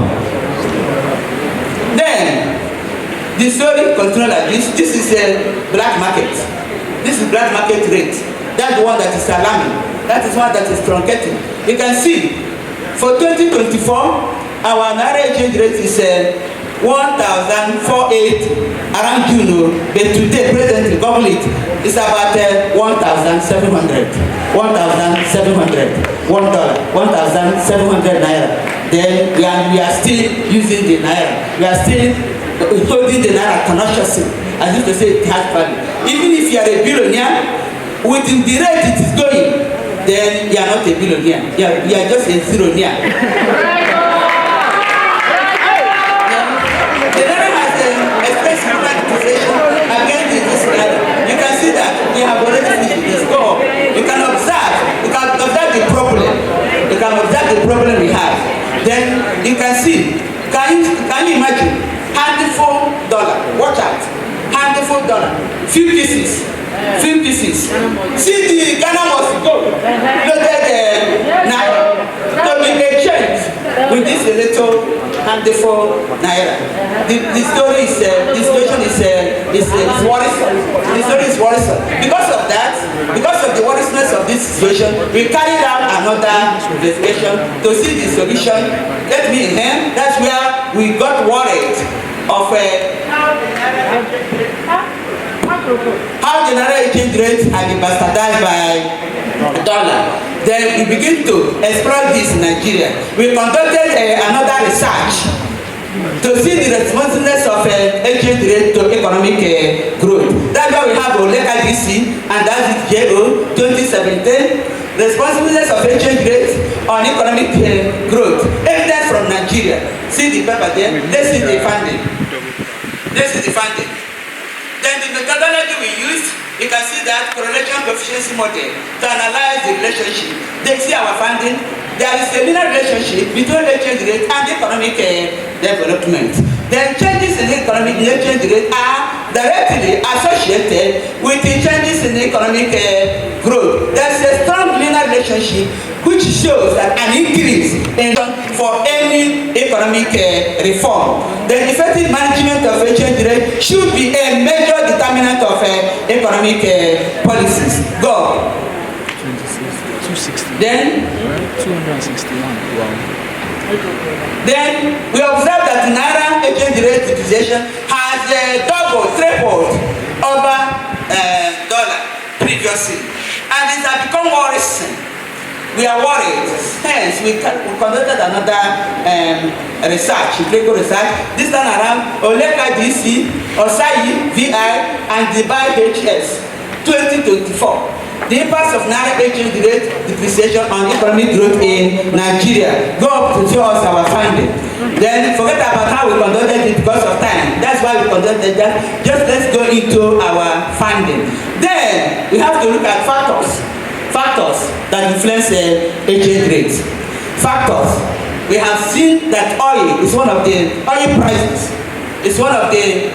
then the story continue like this. This is a black market. This is black market rate. That's the one that is alarming. That is one that is truncating. You can see for 2024, our naira exchange rate is 1,480 around June, but today presently government is about 1,700. 1,700. $1,700 naira. Then we are still using the naira. We are still holding the naira consciously, as if to say it has value. Even if you are a billionaire, with the rate it is going, then you are not a billionaire. You are just a zeronaire. The naira has expressed human depreciation against this naira. You can see that we have already finished this goal. You can observe the problem. You can observe the problem we have. Then you can see. Can you imagine? Handful dollar. Watch out. Handful dollar. Few pieces. See the Ghana must go. Loaded naira to be exchanged with this little handful naira. The situation is worrisome. The story is worrisome. Because of that, because of the worrisomeness of this situation, we carried out another investigation to see the solution. Let me end. That's where we got worried of how the naira exchange rate had been bastardized by dollar. Then we begin to explore this in Nigeria. We conducted another research to see the responsiveness of exchange rate to economic growth. That's why we have Oleka DC and that's it JO 2017. Responsiveness of exchange rate on economic growth. Evidence from Nigeria. See the paper there. Let's see the funding. Then the methodology we used, you can see that correlation coefficient model to analyze the relationship. They see our funding. There is a linear relationship between exchange rate and economic development. Then changes in economic exchange rate are directly associated with the changes in economic growth. There's a strong linear relationship which shows that an increase in for any economic reform. The effective management of exchange rate should be a major determinant of economic policies. Go. 260. Then 261. Wow. Then we observe that the naira exchange rate depreciation has doubled, tripled over dollar previously, and it has become worrisome. We are worried. Hence, we conducted another research, empirical research. This time around, Oleka DC, Osai VI, and Dubai HS 2024. The impact of naira exchange rate depreciation on economic growth in Nigeria. Go up to show us our finding. Then forget about how we conducted it because of time. That's why we conducted that. Just let's go into our finding. Then we have to look at factors that influence exchange rates. Factors. We have seen that oil is one of the prices. It's one of the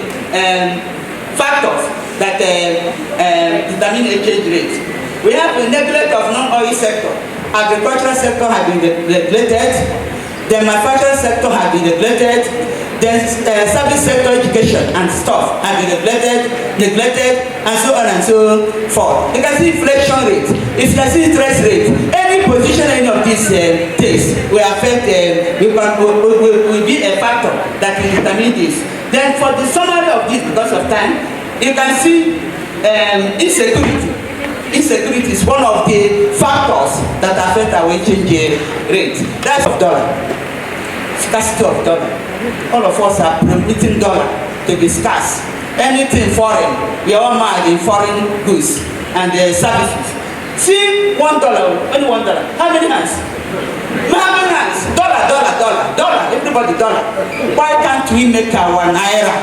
factors that determine exchange rates. We have the neglect of non-oil sector. Agricultural sector has been neglected. The manufacturing sector has been neglected. The service sector, education and stuff have been neglected, and so on and so forth. You can see inflation rate. If you can see interest rate, any position any of these things will affect. Will be a factor that will determine this. Then, for the summary of this, because of time, you can see insecurity. Insecurity is one of the factors that affect our exchange rate. That's of dollar. Scarcity of dollar. All of us are permitting dollar to be scarce. Anything foreign, we are all mad in foreign goods and services. See $1, only $1. How many hands? How many hands? Dollar. Everybody dollar. Why can't we make our naira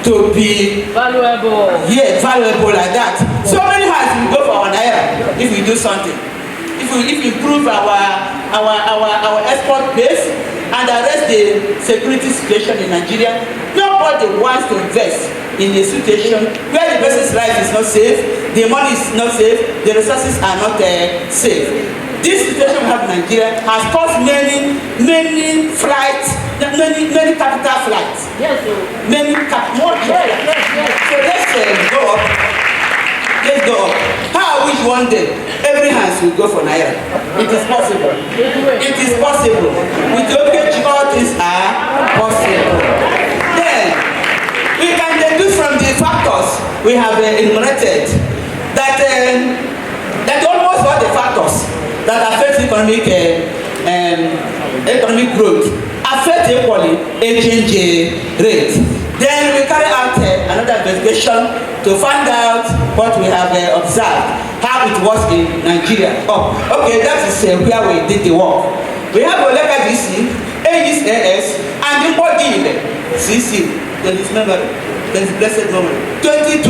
to be valuable? Yeah, valuable like that. So many hands we go for our naira if we do something. If we improve our export base and arrest the security situation in Nigeria, nobody wants to invest in a situation where the person's life is not safe, the money is not safe, the resources are not safe. This situation we have in Nigeria has caused many flights, many capital flights. Yes, sir. More flights. So let's go up. Let's go up. How I wish one day every hands will go for naira. It is possible. It is possible. With okay, all things are possible. we have enumerated that that almost all the factors that affect economic growth affect equally exchange rate. Then we carry out another investigation to find out what we have observed, how it was in Nigeria. Oh, okay, that is where we did the work. We have Oleka DC, AES, and the body CC, there is blessed memory, 2012.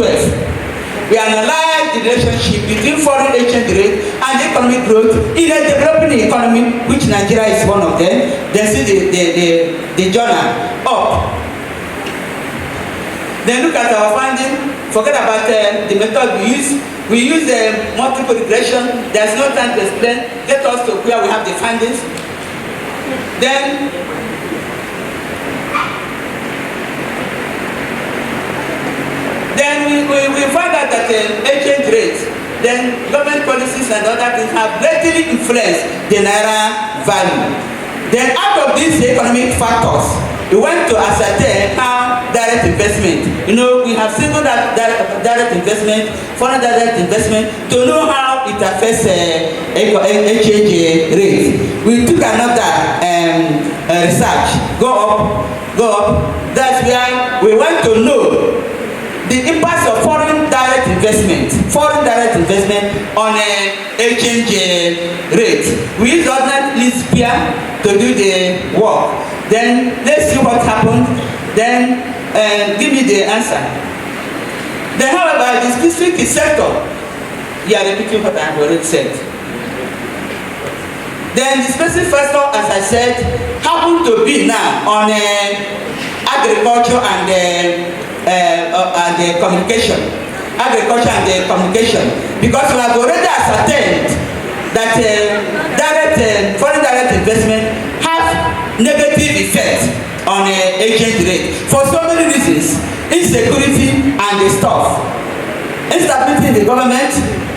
We analyze the relationship between foreign exchange rate and economic growth in a developing economy, which Nigeria is one of them. Then see the journal up. Then look at our finding. Forget about the method we use. We use multiple regression. There's no time to explain. Get us to where we have the findings. Then we find out that exchange rates, then government policies and other things have greatly influenced the naira value. Then out of these economic factors, we went to ascertain how direct investment, we have singled out direct investment, foreign direct investment, to know how it affects exchange rate. We took another research, go up. That's where we want to know the impact of foreign direct investment on exchange rate. We use ordinary list pair to do the work. Then let's see what happened. Then give me the answer. Then however, the specific sector, you are repeating what I have already said. Then the specific sector, as I said, happen to be now on agriculture and communication, because we have already ascertained that foreign direct investment have negative effect on exchange rate for so many reasons: insecurity and the stuff, instability in the government.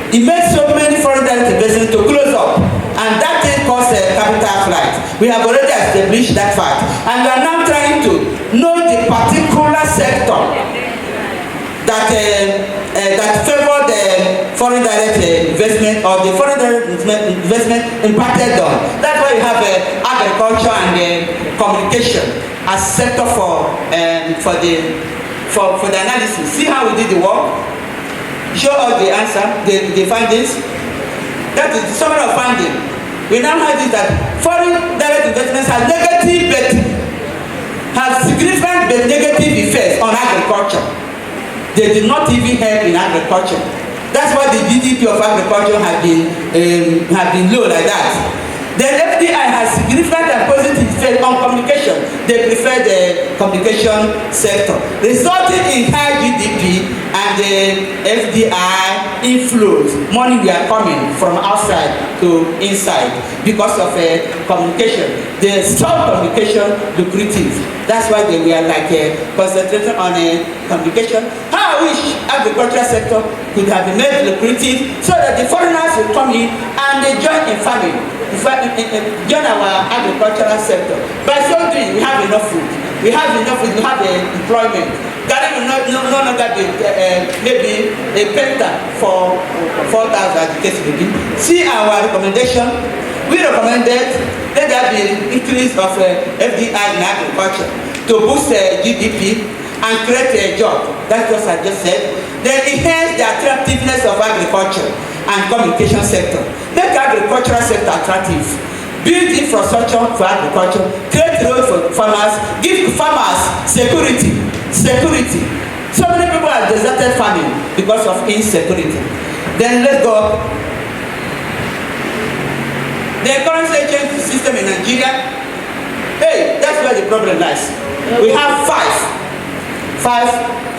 It made so many foreign direct investment to close up, and that thing caused capital flight. We have already established that fact, and we are now trying to know the particular sector that favor the foreign direct investment, or the foreign direct investment impacted on. That's why you have agriculture and communication as sector for the analysis. See how we did the work. Show us the answer, the findings. That is the summary of finding. We now have this that foreign direct investments have significant negative effects on agriculture. They did not even help in agriculture. That's why the GDP of agriculture have been low like that. Then FDI has significant and positive effect on communication. They prefer the communication sector, resulting in high GDP and the FDI inflows. Money we are coming from outside to inside because of communication. They stop communication lucrative. That's why they were like concentrating on communication. How I wish agricultural sector could have been made lucrative so that the foreigners will come in and they join in farming. Join our agricultural sector. By so doing, we have enough food. We have employment. That will no longer be maybe a penta for 4,000 case begin. See our recommendation. We recommended that there be increase of FDI in agriculture to boost GDP and create a job. That's what I just said. Then enhance the attractiveness of agriculture and communication sector. Make agricultural sector attractive. Build infrastructure for agriculture. Create roads for farmers. Give farmers security. So many people have deserted farming because of insecurity. Then let's go up. The currency exchange system in Nigeria. Hey, that's where the problem lies. We have five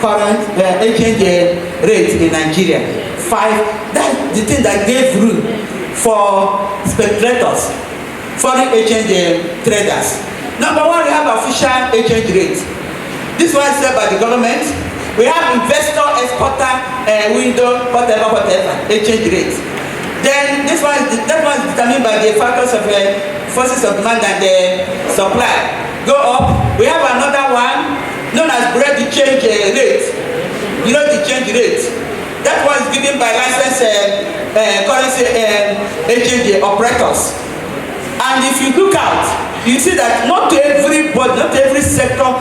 current exchange rates in Nigeria. That's the thing that gave room for speculators, foreign exchange traders. Number one, we have official exchange rate. This one is set by the government. We have investor, exporter, window, whatever, exchange rate. Then that one is determined by the factors of forces of demand and the supply. Go up. We have another one known as bread change rate. You know the change rate. That one is given by licensed currency exchange operators. And if you look out, you see that not every section of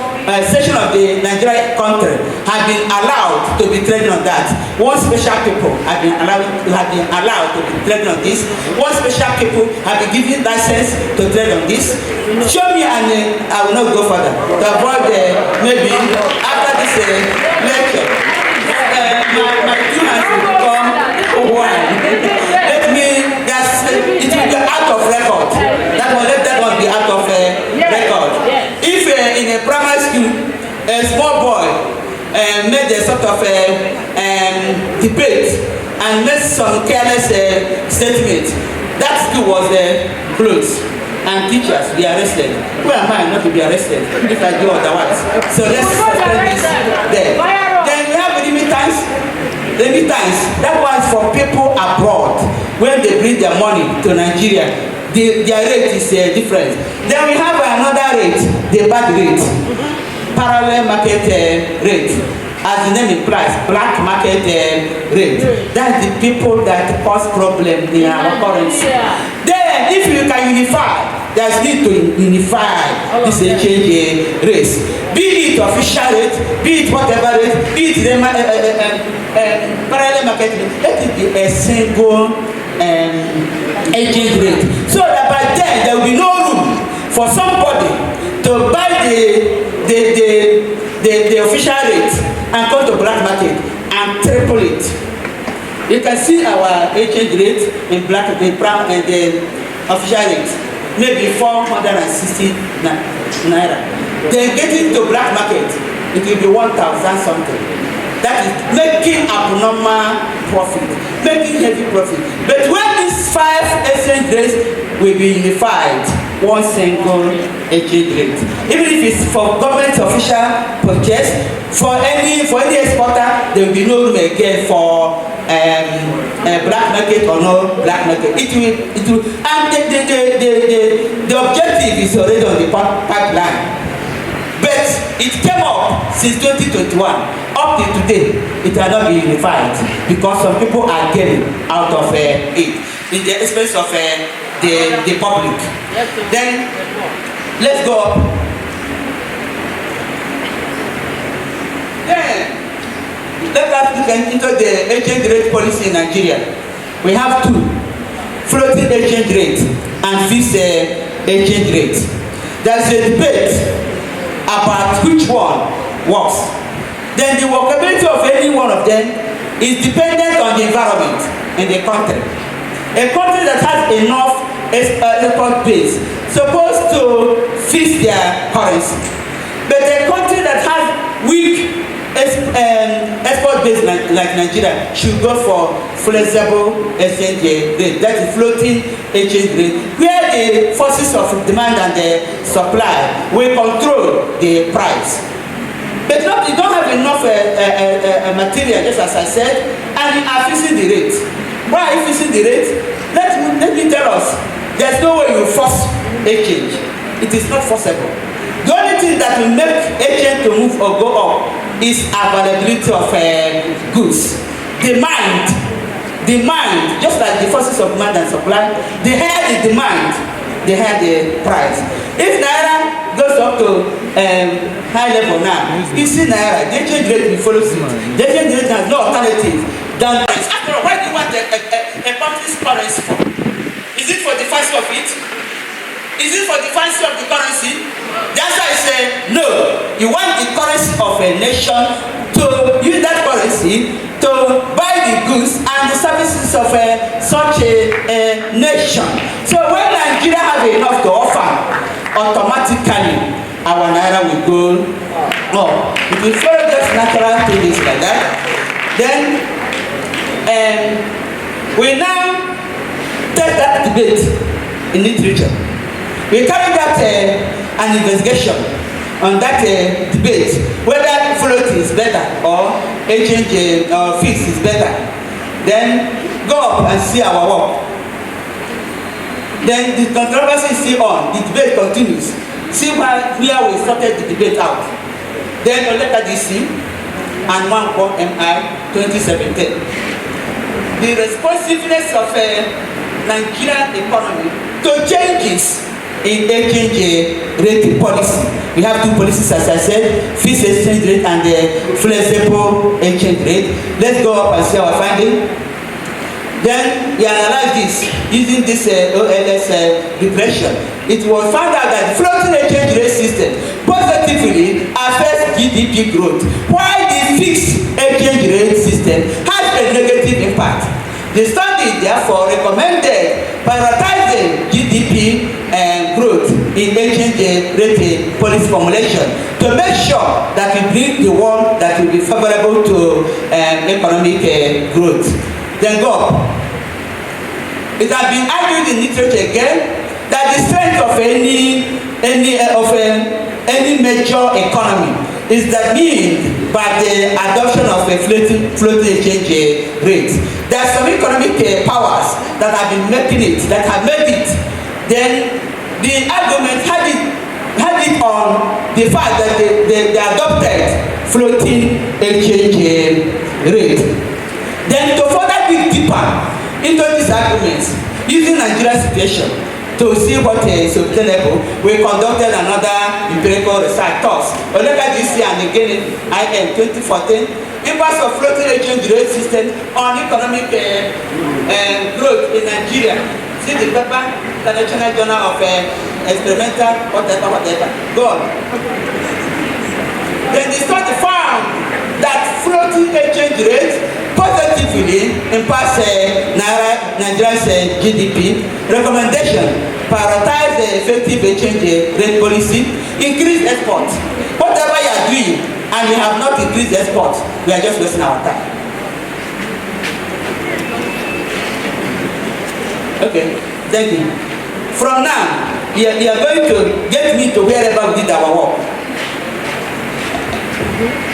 the Nigerian country have been allowed to be trading on that. One special people have been allowed to be trading on this. One special people have been given license to trade on this. Show me, and I will not go further to avoid maybe after this lecture. My two hands will become one. Let me it will be out of record. Let that one be out of record. If in a primary school a small boy made a sort of debate and made some careless statement, that school was closed and teachers were arrested. Who am I not to be arrested if I do otherwise? So let's suspend this there. Then we have remittance. That one is for people abroad. When they bring their money to Nigeria, their rate is different. Then we have another rate, the bad rate, parallel market rate. As the name implies, black market rate. That's the people that cause problem in our currency. Then, if you can unify, there's need to unify this exchange rates. Be it official rate, be it whatever rate, be it the parallel market rate. Let it be a single exchange rate. So that by then there will be no room for somebody to buy the official rate and come to black market and triple it. You can see our exchange rate in black, the brown, and the official rate, maybe 460 naira. Then getting to black market, it will be 1,000 something. That is making abnormal profit, making heavy profit. But when these 5 exchange rates will be unified, one single exchange rate, even if it's for government official purchase, for any exporter, there will be no room again for black market or no black market. It will, and the objective is already on the pipeline. But it came up since 2021. Up till today, it has not been unified because some people are getting out of it in the expense of the public. Then let's go up. Then let us look into the exchange rate policy in Nigeria. We have 2: floating exchange rate and fixed exchange rate. There's a debate about which one works. Then the workability of any one of them is dependent on the environment in the country. A country that has enough export base supposed to fix their currency, but a country that has weak export base like Nigeria should go for flexible exchange rate, that is floating exchange rate, where the forces of demand and the supply will control the price. But you don't have enough material, just as I said, and you are fixing the rate. Why are you fixing the rate? Let me tell us, there's no way you force exchange. It is not forcible. The only thing that will make exchange to move or go up is availability of goods. Demand, just like the forces of demand and supply, the higher the demand, the higher the price. If naira goes up to high level now, you see naira, the exchange rate will follow suit. The exchange rate has no alternative than price. After all, why do you want a country's currency for? Is it for the fancy of it? Is it for the fancy of the currency? The answer is no. You want the currency of a nation to use that currency to buy the goods and the services of such a nation. So when Nigeria have enough to offer, automatically our naira will go up. It will follow just natural things like that. Then we now take that debate in literature. We carried out an investigation on that debate, whether floating is better or exchange or fixed is better. Then go up and see our work. Then the controversy is still on, the debate continues. See where we started the debate out. Then Oleka DC, and 1 MI 2017. The responsiveness of Nigerian economy to changes in exchange rate policy. We have two policies, as I said, fixed exchange rate and flexible exchange rate. Let's go up and see our finding. Then we analyze this using this OLS regression. It was found out that the floating exchange rate system positively affects GDP growth, while the fixed exchange rate system has a negative impact. The study therefore recommended prioritizing GDP growth in exchange rate policy formulation to make sure that we bring the one that will be favorable to economic growth. Then go up. It has been argued in literature again that the strength of any major economy is that mean by the adoption of a floating exchange rate. There are some economic powers that have been making it, that have made it. Then the argument had it on the fact that they adopted floating exchange rate. Then to further dig deeper into these arguments, using Nigeria's situation to see what is obtainable, we conducted another empirical research course. Oleka this year and again in IN 2014, impact of floating exchange rate system on economic growth in Nigeria. See the paper, the National Journal of Experimental, whatever. Go on. Then the study found that floating exchange rate positively impacts Nigeria's GDP. Recommendation: prioritize the effective exchange rate policy, increase exports. Whatever you are doing and you have not increased exports, we are just wasting our time. Okay, thank you. From now, you are going to get me to wherever we did our work.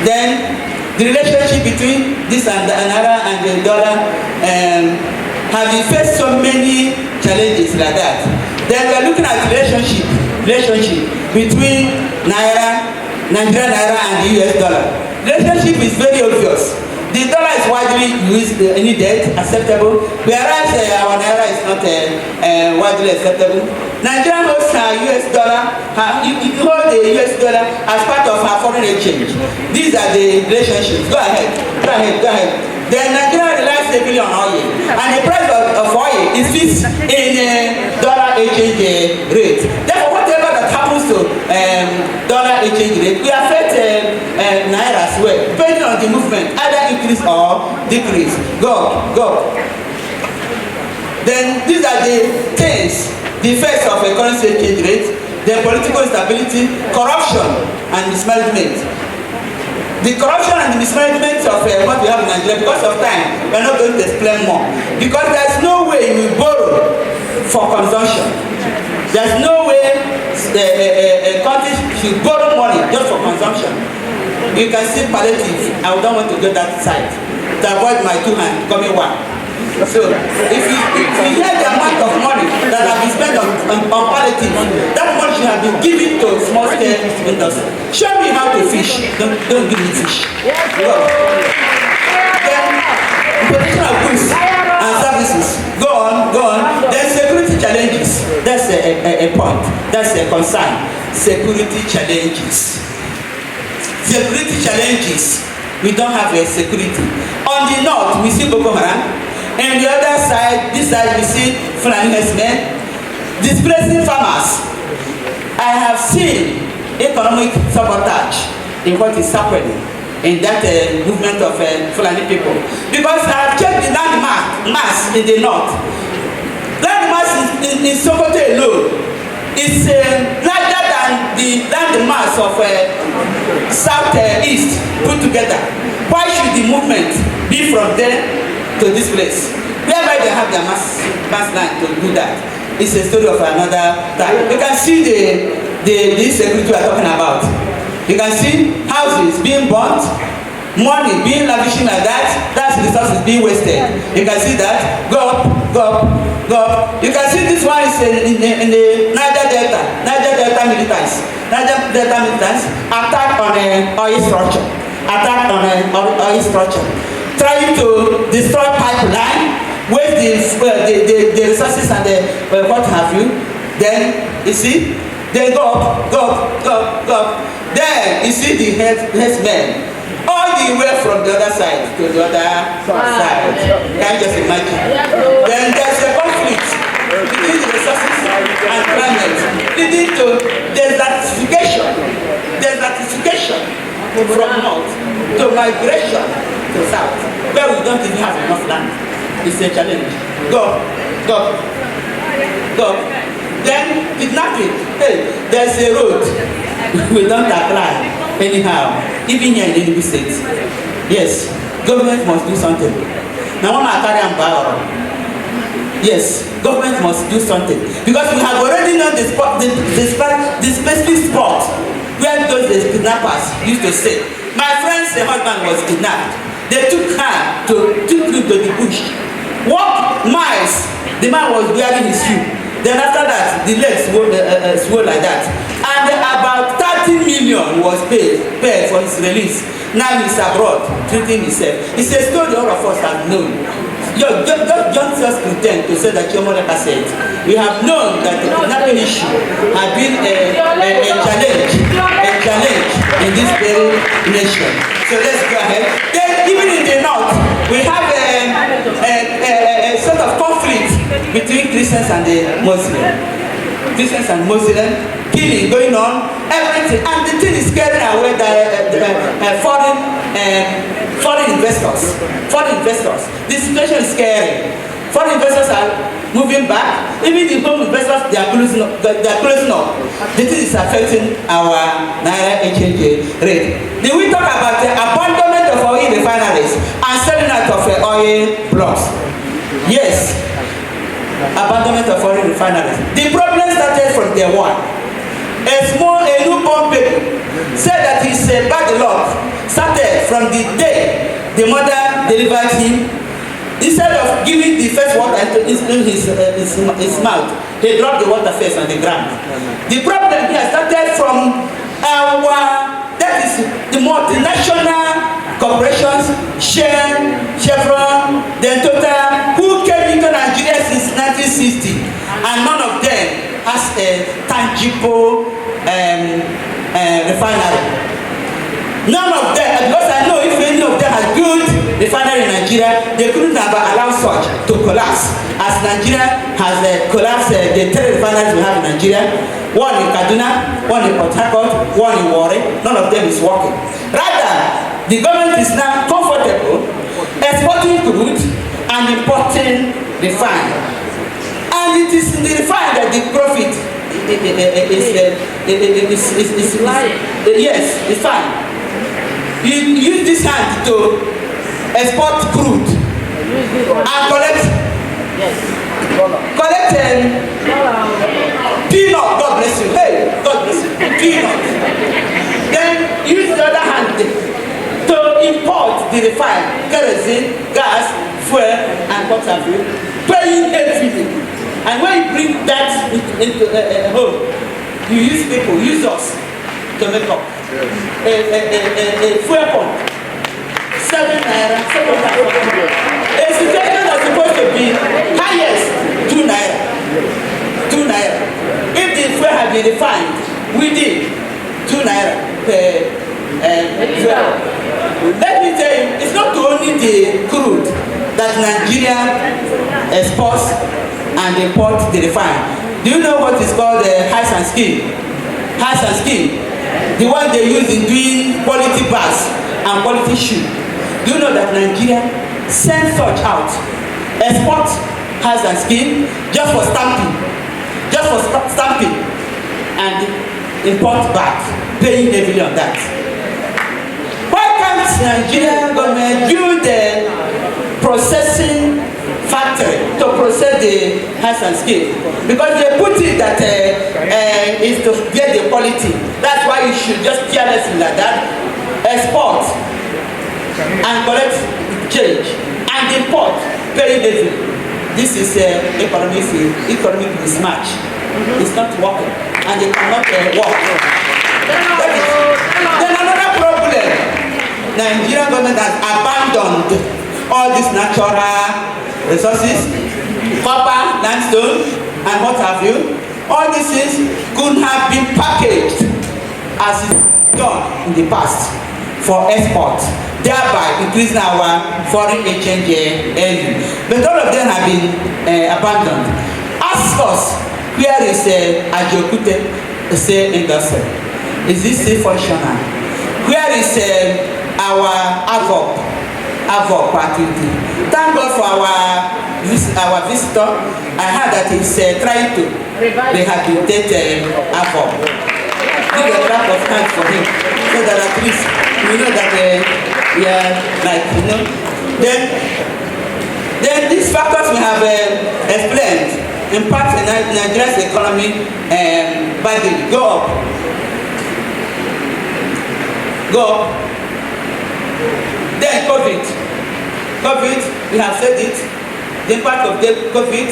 Then the relationship between this and the naira and the dollar have been faced so many challenges like that. Then we are looking at relationship between Nigerian naira and the US dollar. Relationship is very obvious. The dollar is widely used, any debt acceptable, whereas our naira is not widely acceptable. Nigeria holds US dollar, you hold the US dollar as part of our foreign exchange. These are the relationships. Go ahead. Then Nigeria relies heavily on oil, and the price of oil is fixed in dollar exchange rate. Therefore, whatever that happens to dollar exchange rate, we affect naira as well, depending on the movement, either increase or decrease. Go. Then these are the things, the effects of a currency exchange rate, the political instability, corruption, and mismanagement. The corruption and the mismanagement of what we have in Nigeria, because of time, we are not going to explain more. Because there is no way we borrow for consumption. There is no way a country should borrow money just for consumption. You can see palliative. I don't want to go that side to avoid my two hands becoming one. So if you hear the amount of money that have been spent on palliative, that money should have been given to small scale industry. Show me how to fish. Don't give me fish. Then protection of goods and services. Go on. Then security challenges. That's a point. That's a concern. Security challenges. We don't have a security. On the north, we see Boko Haram. And the other side, this side, we see Fulani herdsmen displacing farmers. I have seen economic sabotage in what is happening in that movement of Fulani people. Because I have checked the land mass in the north. Land mass in Sokoto alone is larger than the land mass of southeast put together. Why should the movement be from there to this place? Whereby they have their mass land to do that. It's a story of another time. You can see the security we are talking about. You can see houses being burnt, money being lavished like that's resources being wasted. You can see that. Go up. You can see this one is in the Niger Delta militants attack on oil structure. attack on oil structure, trying to destroy pipeline, waste the resources and the what have you. Then you see, they go up. Then you see the headsmen all the way from the other side to the other side. Can you just imagine? Then there's a conflict between the resources and climate, leading to desertification from north to migration to south, where we don't even have enough land. It's a challenge. Go. Then kidnapping. Hey, there's a road we don't apply anyhow, even here in Enugu State. Yes, government must do something. Now I carry on power. Yes, government must do something because we have already known the specific spot where those kidnappers used to stay. My friend's husband was kidnapped. They took him to the bush. Walked miles. The man was wearing his shoe. Then after that, the legs swole like that. And about 30 million was paid for his release. Now he's abroad, treating himself. It's a story all of us have known. Don't just pretend to say that Chioma Dorathy said. We have known that the kidnapping issue has been a challenge in this very nation. So let's go ahead. Then even in the north, we have a sort of conflict between Christians and the Muslims. Christians and Muslims, killing going on, everything, and the thing is scaring away the foreign investors. The situation is scary. Foreign investors are moving back. Even the home investors, they are closing up. The thing is affecting our naira exchange rate. Then we talk about the abandonment of oil refineries and selling out of oil blocks. Yes, abandonment of oil refineries. The problem started from day one. A newborn baby said that his bad luck started from the day the mother delivered him. Instead of giving the first water into his mouth, he dropped the water first on the ground. The problem here started from that is the multinational corporations, Shell, Chevron, then Total, who came into Nigeria since 1960, and none of them has a tangible refinery. None of them, because I know if any of them has built refinery in Nigeria, they couldn't have allowed such to collapse. As Nigeria has collapsed the 3 refineries we have in Nigeria, one in Kaduna, one in Port Harcourt, one in Warri, none of them is working. Rather, the government is now comfortable exporting crude and importing refined. And it is in the refined that the profit is fine. You use this hand to export crude and collect peanut. God bless you. Hey, God bless you. Peanut. Then use the other hand to import the refined kerosene, gas, fuel, and what have you, paying everything. And when you bring that into home, you use us to make up. A fuel pump, 7 naira, 7 naira. A situation that's supposed to be highest 2 naira. 2 naira. If the fuel had been refined within 2 naira per fuel, let me tell you, it's not only the crude that Nigeria exports and imports the refined. Do you know what is called hides and skin? Hides and skin. The one they use in doing quality bags and quality shoe. Do you know that Nigeria sends such out, export hides and skin just for stamping, and import back, paying heavily on that. Why can't Nigerian government build the processing factory to process the hides and skin? Because they put it that is to get the quality. That's why you should just carelessly like that export and collect change and import very heavily. This is economic mismatch. It's not working and they cannot work. Then another problem government has abandoned all these natural resources, copper, limestone, and what have you. All these things could have been packaged as it's done in the past for export, thereby increasing our foreign exchange value. But all of them have been abandoned. Ask us, where is Ajokute industry? Is this still functional? Where is our AVOC activity? Thank God for our visitor. I heard that he's trying to rehabilitate AVOC. Give a clap of hands for him, so that at least we know that we are like, you know. Then these factors we have explained impact Nigeria's economy badly. Go up. Then COVID, we have said it. The impact of the COVID.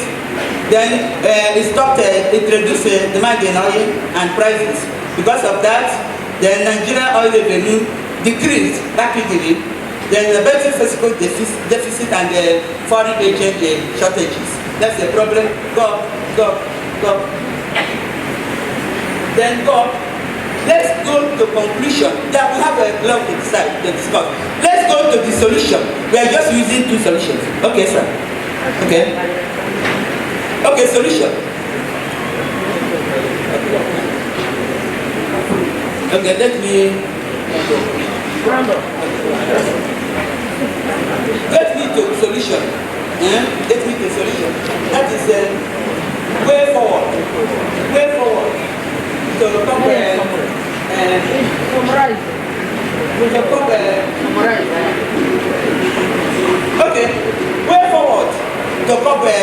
Then it stopped, it reduced demand in oil and prices. Because of that, the Nigerian oil revenue decreased rapidly. There is a very physical deficit and foreign exchange shortages. That's the problem. Go. Then go. Let's go to conclusion. That we have a lot to discuss. Let's go to the solution. We are just using two solutions. Okay, sir. Okay, solution. Okay, let me to solution. Get me to solution. That is way forward. So okay, way forward to cover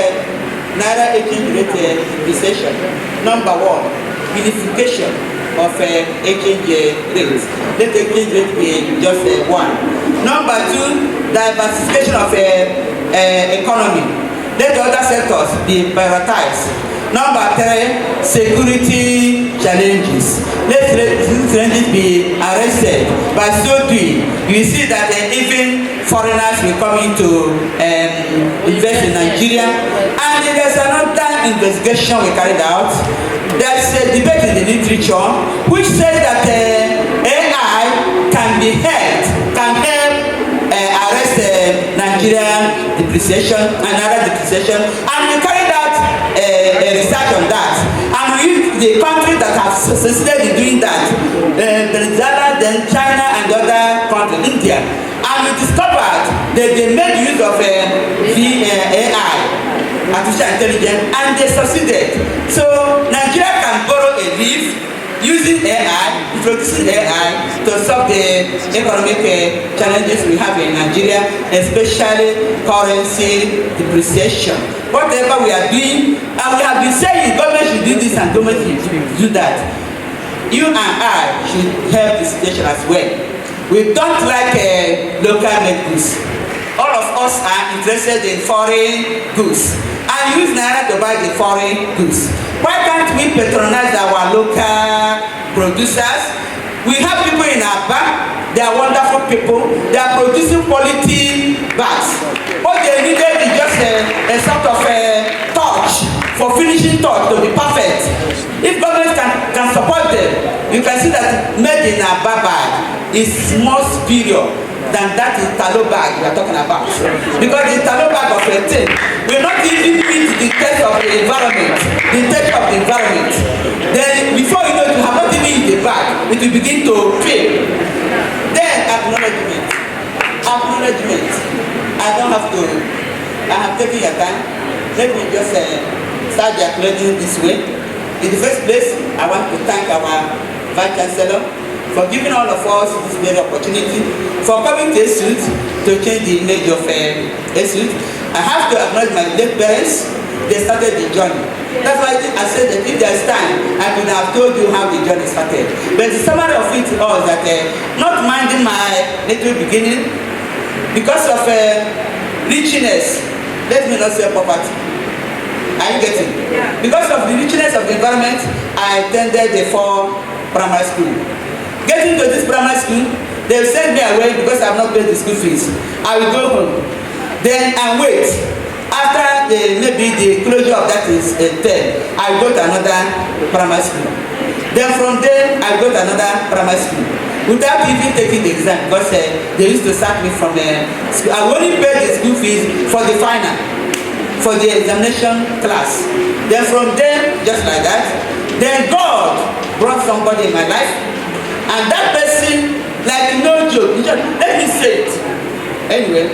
Naira exchange rate depreciation. Number one, unification of exchange rates. Let the exchange rate be just one. Number two, diversification of economy. Let the other sectors be prioritized. Number three, security challenges. Let these challenges be arrested. By so doing, you see that even foreigners will come in to invest in Nigeria. And there's another investigation we carried out. There's a debate in the literature which says that AI can help arrest Nigerian depreciation and other depreciation. And we carried out a research on that. And we used the countries that have succeeded in doing that, Venezuela, then China, and other countries, India. And we discovered that they made use of AI, artificial intelligence, and they succeeded. So Nigeria can borrow a leaf using AI, introducing AI to solve the economic challenges we have in Nigeria, especially currency depreciation. Whatever we are doing, and we have been saying government should do this and government should do that. You and I should help the situation as well. We don't like local made goods. All of us are interested in foreign goods and use Naira to buy the foreign goods. Why can't we patronize our local producers? We have people in our bank, they are wonderful people, they are producing quality bags. What they needed is just a sort of touch, for finishing touch to be perfect. If government can support them, you can see that made in a bag is more superior than that Italo bag we are talking about. Because the Italo bag of a thing will not even meet the test of the environment. Then before you know it, you have not even used the bag, it will begin to fail. Then acknowledgement. I have taken your time. Let me just start the acknowledgement this way. In the first place, I want to thank our Vice Chancellor for giving all of us this very opportunity, for coming to ESUT to change the image of ESUT. I have to acknowledge my late parents. They started the journey. That's why I said that if there's time, I could have told you how the journey started. But the summary of it all is that not minding my little beginning, because of richness, let me not say poverty. Are you getting? Yeah. Because of the richness of the environment, I attended the 4 primary school. Getting to this primary school, They will send me away because I have not paid the school fees. I will go home. Then and wait. After maybe the closure of that is term, I go to another primary school. Then from there, I go to another primary school without even taking the exam because they used to sack me from school. I only paid the school fees for the final, for the examination class. Then from there, just like that, then God brought somebody in my life, and that person, like no joke, let me say it. Anyway,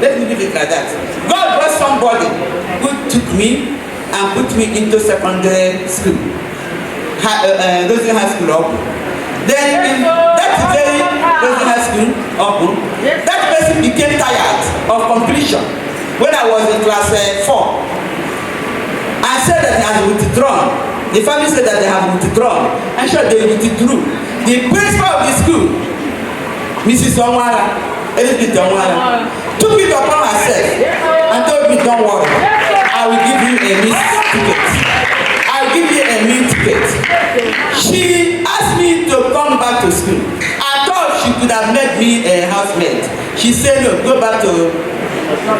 let me leave it like that. God brought somebody who took me and put me into secondary school, Rosie High School up. Then in that very Rosie High School up, that person became tired of completion when I was in class 4 and said that he has withdrawn. The family said that they have withdrawn, and sure they withdrew. The principal of the school, Mrs. Elizabeth Onwara, took it upon herself and told me, don't worry, I will give you a meal ticket. I will give you a meal ticket. She asked me to come back to school. I thought she could have made me a housemaid. She said, no, go back to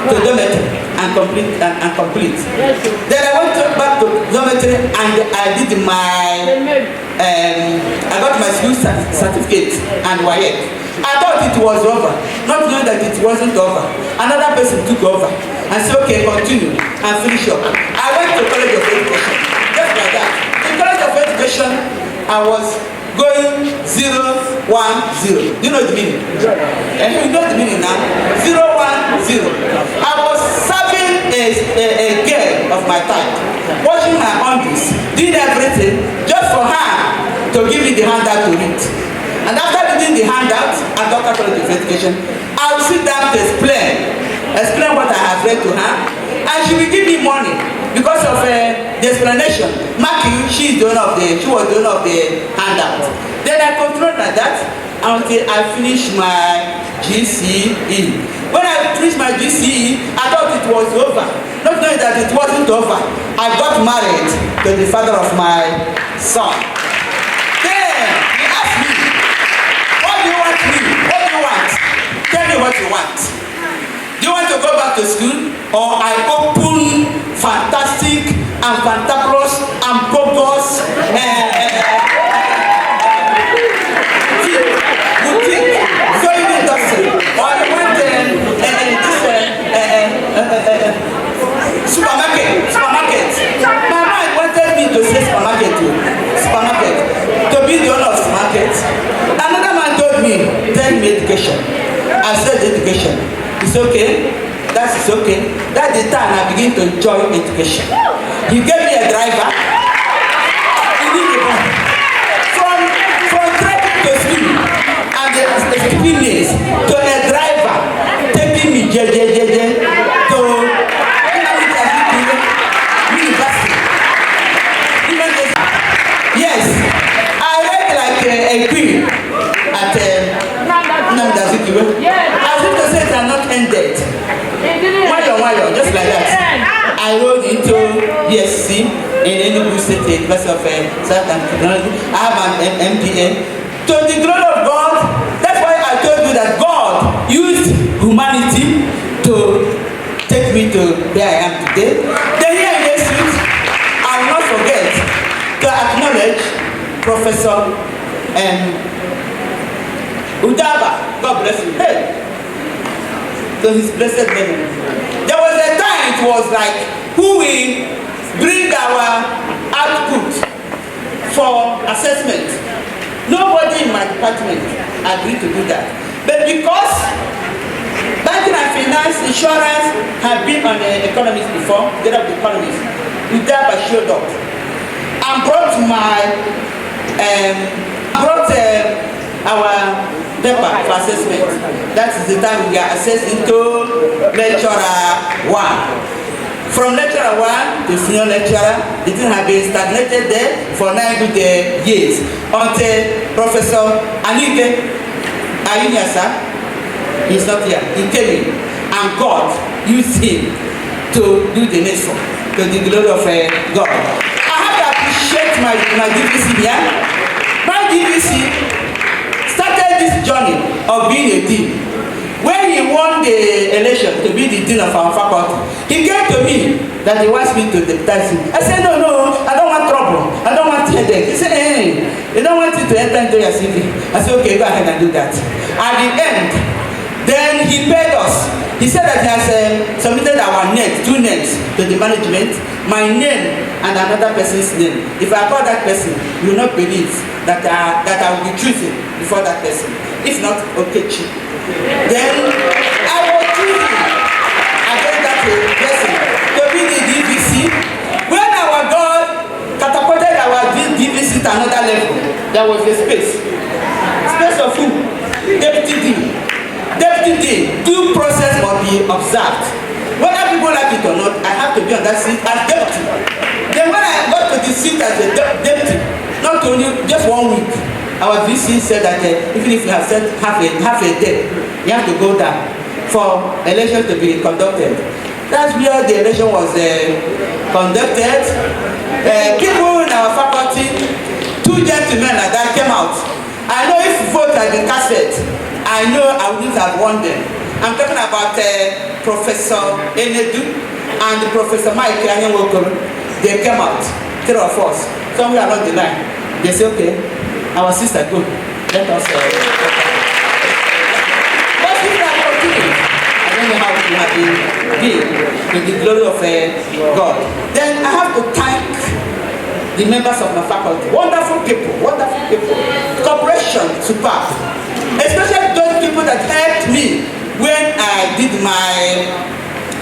dormitory and complete. Then I went back to dormitory and I did I got my school certificate and WAEC. I thought it was over, not knowing that it wasn't over. Another person took over and said, okay, continue and finish up. I went to College of Education, just like that. In College of Education, I was going 0, 1, 0. Do you know the meaning? And you know the meaning now? 0, 1, 0. I was serving a girl of my type, washing my undies, doing everything just for her to give me the handout to read. And after reading the handout at Dr. College of Education, I will sit down to explain what I have read to her, and she will give me money because of the explanation. Marking, she was the owner of the handout. Then I continued like that until I finished my GCE. When I finished my GCE, I thought it was over. Not knowing that it wasn't over, I got married to the father of my son. Tell me what you want. Do you want to go back to school, or I open fantastic and fantabulous and bogus boutique sewing industry, or you want supermarket? My mind wanted me to say supermarket, to be the owner of supermarket. Another man told me, tell me education. I said education. It's okay. That is okay. That's the time I begin to enjoy education. He gave me a driver. From driving to school and the experience to a driver taking me to university. Yes, I read like a queen at as if the saints are not ended. Why, just like that. I rode into ESC in Enugu State University of South Technology. I have an MBA. To the glory of God, that's why I told you that God used humanity to take me to where I am today. Then here in ESUT, I will not forget to acknowledge Professor Udaba, God bless you. Hey, to his blessed memory. There was a time it was like, who will bring our output for assessment? Nobody in my department agreed to do that. But because banking and finance, insurance have been on the economics before, get up the economics, Udaba showed up and brought our paper for assessment. That is the time we are assessed into lecturer 1. From lecturer 1 to senior lecturer, the thing has been stagnated there for 9 good years until Professor Anike, are you here, sir? He's not here. He came in and God used him to do the needful to the glory of God. I have to appreciate my DVC here. My DVC started this of being a dean. When he won the election to be the dean of our faculty, he came to me that he wants me to deputize him. I said, no, I don't want trouble. I don't want headache. He said, hey, you don't want it to enter into your CV. I said, okay, go ahead and do that. At the end, then he paid us. He said that he has submitted our names, 2 names to the management, my name and another person's name. If I call that person, you will not believe that I will be choosing before that person. If not, okay, cheap. Then I was choosing against that person to be the DVC. When our God catapulted our DVC to another level, there was a space. Space of who? Deputy Dean. Deputy Dean, due process must be observed. Whether people like it or not, I have to be on that seat as deputy. Then when I got to the seat as a deputy, not only just 1 week, our VC said that even if you have said half a day, you have to go down for election to be conducted. That's where the election was conducted. People in our faculty, 2 gentlemen like that came out. I know if vote had been casted, I know I wouldn't have won them. I'm talking about Professor Enedu and Professor Mike Anyawokoro. They came out, 3 of us, somewhere along the line. They say, okay, our sister, go. Let us. But if I continue, I don't know how to have been to the glory of God. Then I have to thank the members of my faculty. Wonderful people, wonderful people. Cooperation, superb. Especially those people that helped me when I did my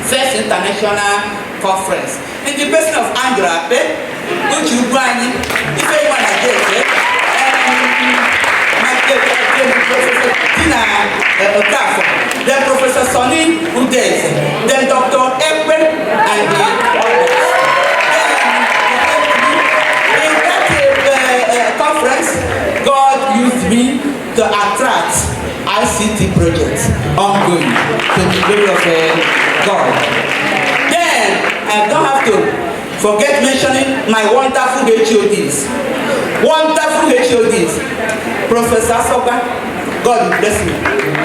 first international conference. In the person of Andra, which you brought in, if anyone I did, Professor Tina Okafo, then Professor Sonny Udes, then Dr. Ekwe and the others. In that conference, God used me to attract ICT projects ongoing to the glory of God. Then I don't have to forget mentioning my wonderful HODs. Wonderful HODs. Professor Asoka, God will bless me.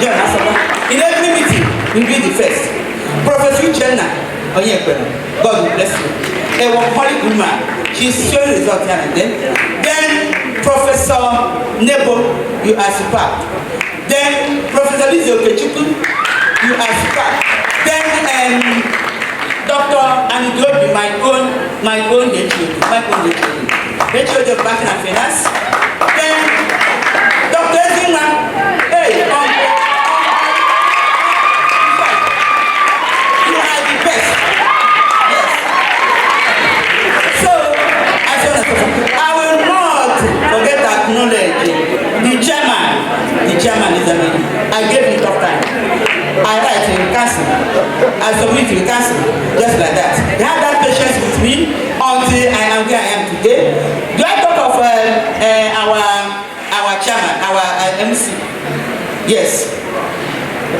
John Asoka. In every meeting, will be the first. Professor Julius Onah Auditorium, God will bless you. A workaholic woman, she's showing results here and then. Then Professor Nebo, you are superb. Then Professor Lizzie Okechukwu, you are superb. Then Dr. Anidobi, my own HOD, HOD of Banking and Finance. Then Dr. Ezima, hey, you are the best. Yes. So, I will not forget to acknowledge the chairman is amazing. I gave him tough time. I write in council. I submit to the council. Just like that. They had that patience with me until I am where I am today. Do I talk of our chairman, our MC? Yes.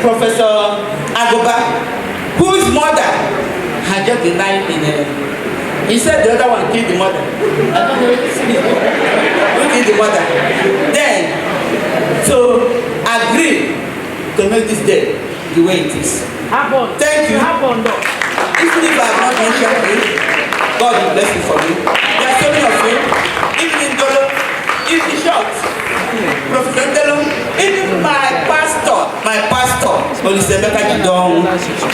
Professor Agoba, whose mother had just been lying in he said the other one killed the mother. I don't know who killed the mother. Then, so agree to make this day the way it is. Thank you. Even if I have not mentioned you, God will bless you for me. There are so many of you. Even in Dolo, even in short, Professor Delo, even my pastor, Olisemeka Jidong.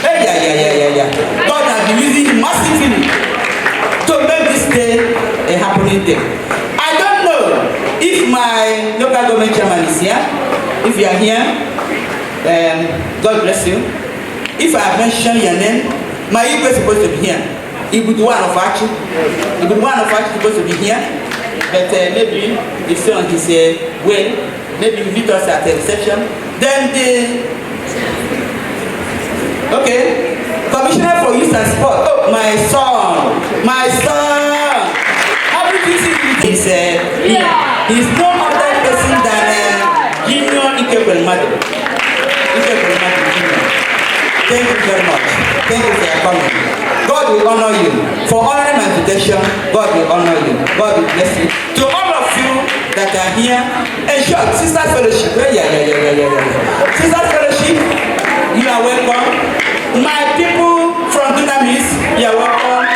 Yeah. God has been using him massively to make this day a happening day. I don't know if my local government chairman is here. If you are here, God bless you. If I have mentioned your name, my Igwe is supposed to be here. Ibuduwan of Achi. Ibuduwan of Achi is supposed to be here. But maybe if so on his way, maybe you meet us at the reception. Then okay, Commissioner for Youth and Sport. Oh, my son. Happy to see you. He's here. He's no other person than Junior Ikebel Madu. Thank you very much. Thank you for your coming. God will honor you. For honoring my invitation, God will honor you. God will bless you. To all of you that are here, in short, Sister Fellowship, Sister Fellowship, you are welcome. My people from Dunamis, you are welcome.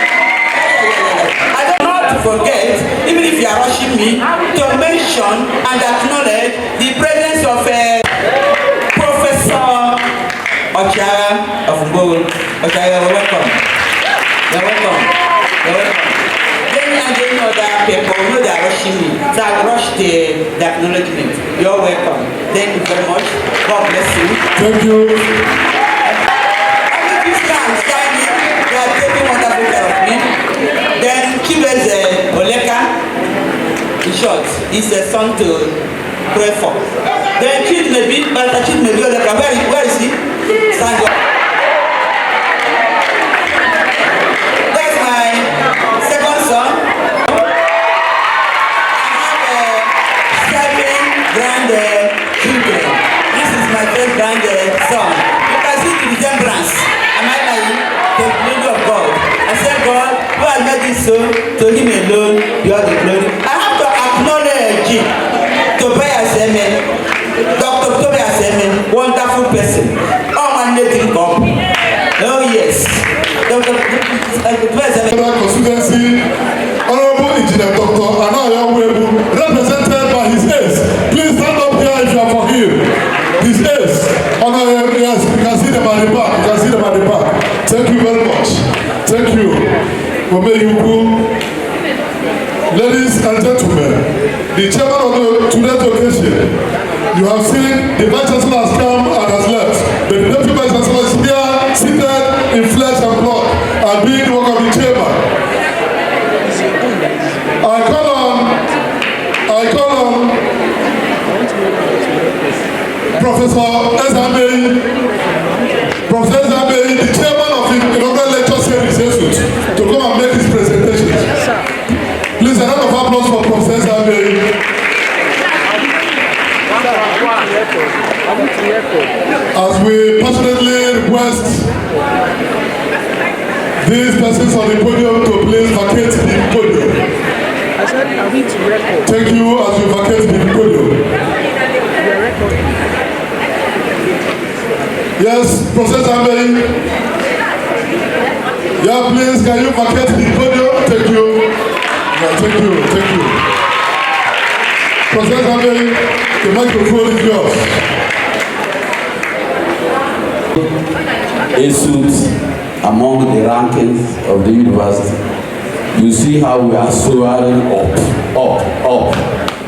I don't know how to forget, even if you are rushing me, to mention and acknowledge the presence of Professor Oleka of Mbogol. Okay, you're welcome. You're welcome. You're welcome. Then again, other people know they are rushing me, so I rush the acknowledgement. You're welcome. Thank you very much. God bless you. Thank you. They are taking wonderful care of me. Then Chiles Oleka, in short, is a son to pray for. Then Chiles Oleka, where is he? Stand up. That's my second son. I have 7 grandchildren. This is my first grandson. You can see the resemblance. Am I lying? The glory of God. I said, God, who has made this so? To him alone, you are the glory. I have to acknowledge Tobias Amen, Dr. Tobias Amen, wonderful person. Oh, my native God. Oh, yes. Dr. Tobias Amen. Constituency, Honorable Engineer Dr. Onah Auditorium, represented by his ace. Please stand up here if you are for him. His ace. Yes, you can see them at the back. You can see them at the back. Thank you very much. Thank you. Ladies and gentlemen, the chairman of today's occasion, you have seen the Vice Chancellor has come and has left, but the Deputy Vice Chancellor is here, seated in flesh and blood, and being the work of the chairman. I call on Professor Professor Agbani, the chairman of the inaugural lecture series ESUT, to come and make his presentation. Please, a round of applause for Professor Agbani. As we passionately request these persons on the podium to please vacate the podium. I said, I need to record. Thank you as you vacate the podium. Yes, Professor Agbani. Yeah, please, can you vacate the podium? Thank you. Yeah, thank you. Thank you. Professor Agbani, the microphone is yours. ESUT among the rankings of the university. You see how we are soaring up,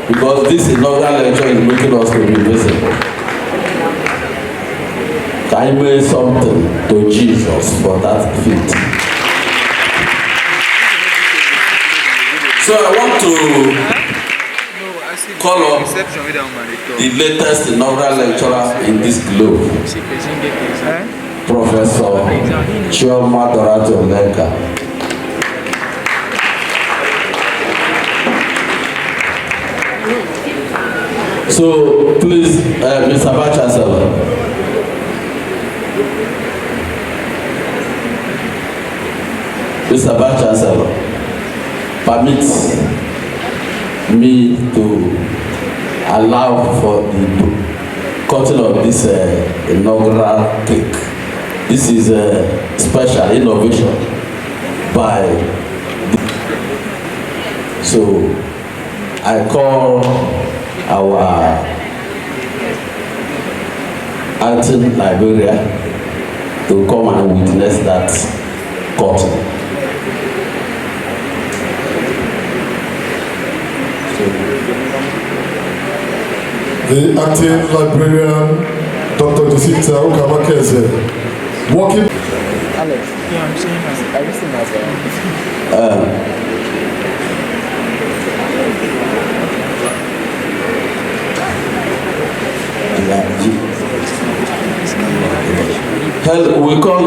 because this inaugural lecture is making us to be visible. I made something to Jesus for that feat. So I want to call up the latest inaugural lecturer in this globe, Professor Chioma Dorathy Oleka. So please, Mr. Vice Chancellor. Mr. Vice Chancellor, permit me to allow for the cutting of this inaugural cake. This is a special innovation by so I call our acting librarian to come and witness that cutting. The acting librarian, Dr. Julius Onah Auditorium, is working. Alex, yeah, I'm saying that. Everything that's Hell, we call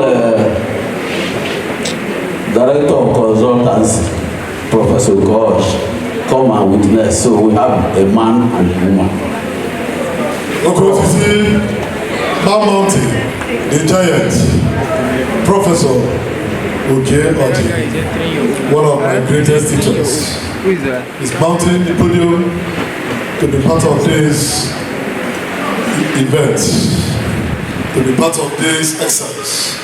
Director of Consultancy, Professor Gosh, come and witness. So we have a man and a woman. Okay, mountain, the giant, Professor Julius Onah Auditorium, one of my greatest teachers. Who is that? Is mounting the podium to be part of this event, to be part of this exercise,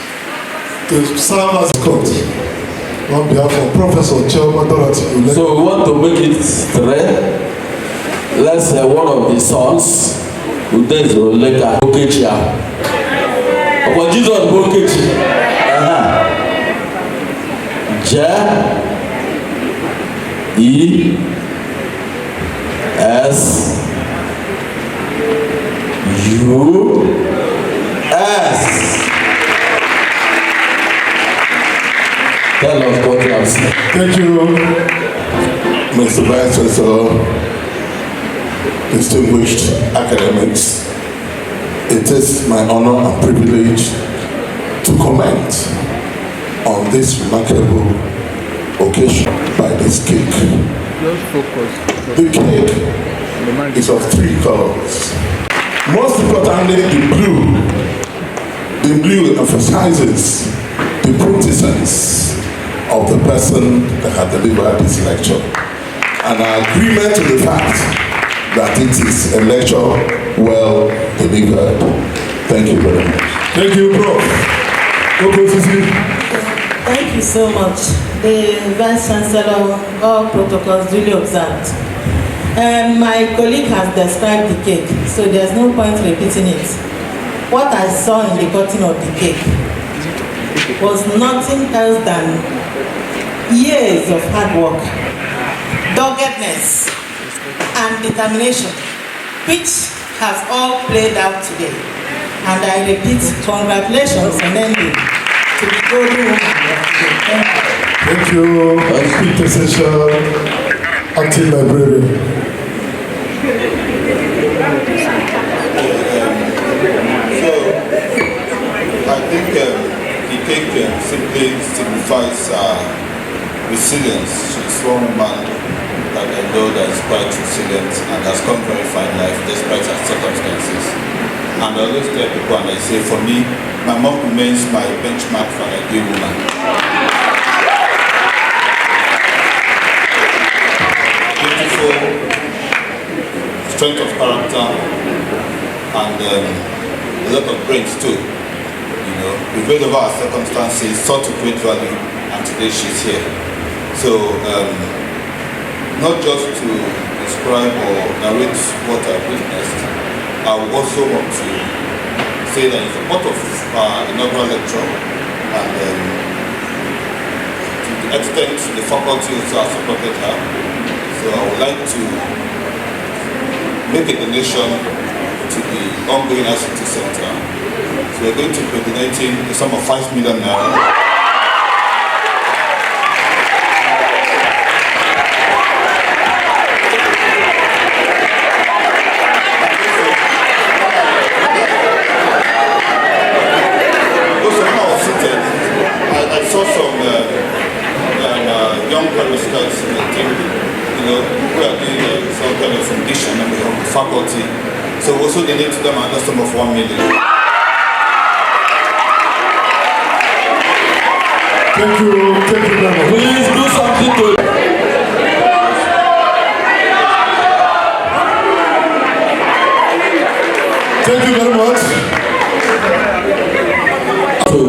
to serve as a court on behalf of Professor Chioma Dorathy Oleka. So we want to make it straight. Let's say one of the sons, Professor Oleka, Okechia. But Jesus Okechia. J-E-S-U-S. Tell us what you have said. Thank you, Mr. Vice Chancellor, distinguished academics. It is my honor and privilege to comment on this remarkable occasion by this cake. Just focus. The cake is of 3 colors. Most importantly, the blue. The blue emphasizes the quintessence of the person that had delivered this lecture, and our agreement to the fact that it is a lecture well delivered. Thank you very much. thank you, Prof. Thank you so much. The Vice Chancellor, all protocols duly observed. My colleague has described the cake, so there's no point repeating it. What I saw in the cutting of the cake was nothing else than years of hard work, doggedness, and determination, which has all played out today. And I repeat, congratulations on ending to the golden woman of today. Thank you, quintessential acting librarian. I think the cake simply signifies resilience. She's one woman that I know that is quite resilient and has come very fine life despite her circumstances. And I always tell people, and I say, for me, my mom remains my benchmark for an ideal woman. Beautiful, strength of character, and a lot of brains too. You know, we've made over our circumstances, sought to create value, and today she's here. So, not just to describe or narrate what I've witnessed, I would also want to say that it's a part of our inaugural lecture, and to the extent the faculty also has supported her. So I would like to make a donation to the ongoing ICT Center. So we're going to be donating the sum of 5 million naira. I saw some young parastatals in the team, you know, who are doing some kind of foundation on behalf of the faculty. So also they need to them another sum of 1 million. Thank you very much. Please do something to Thank you very much. to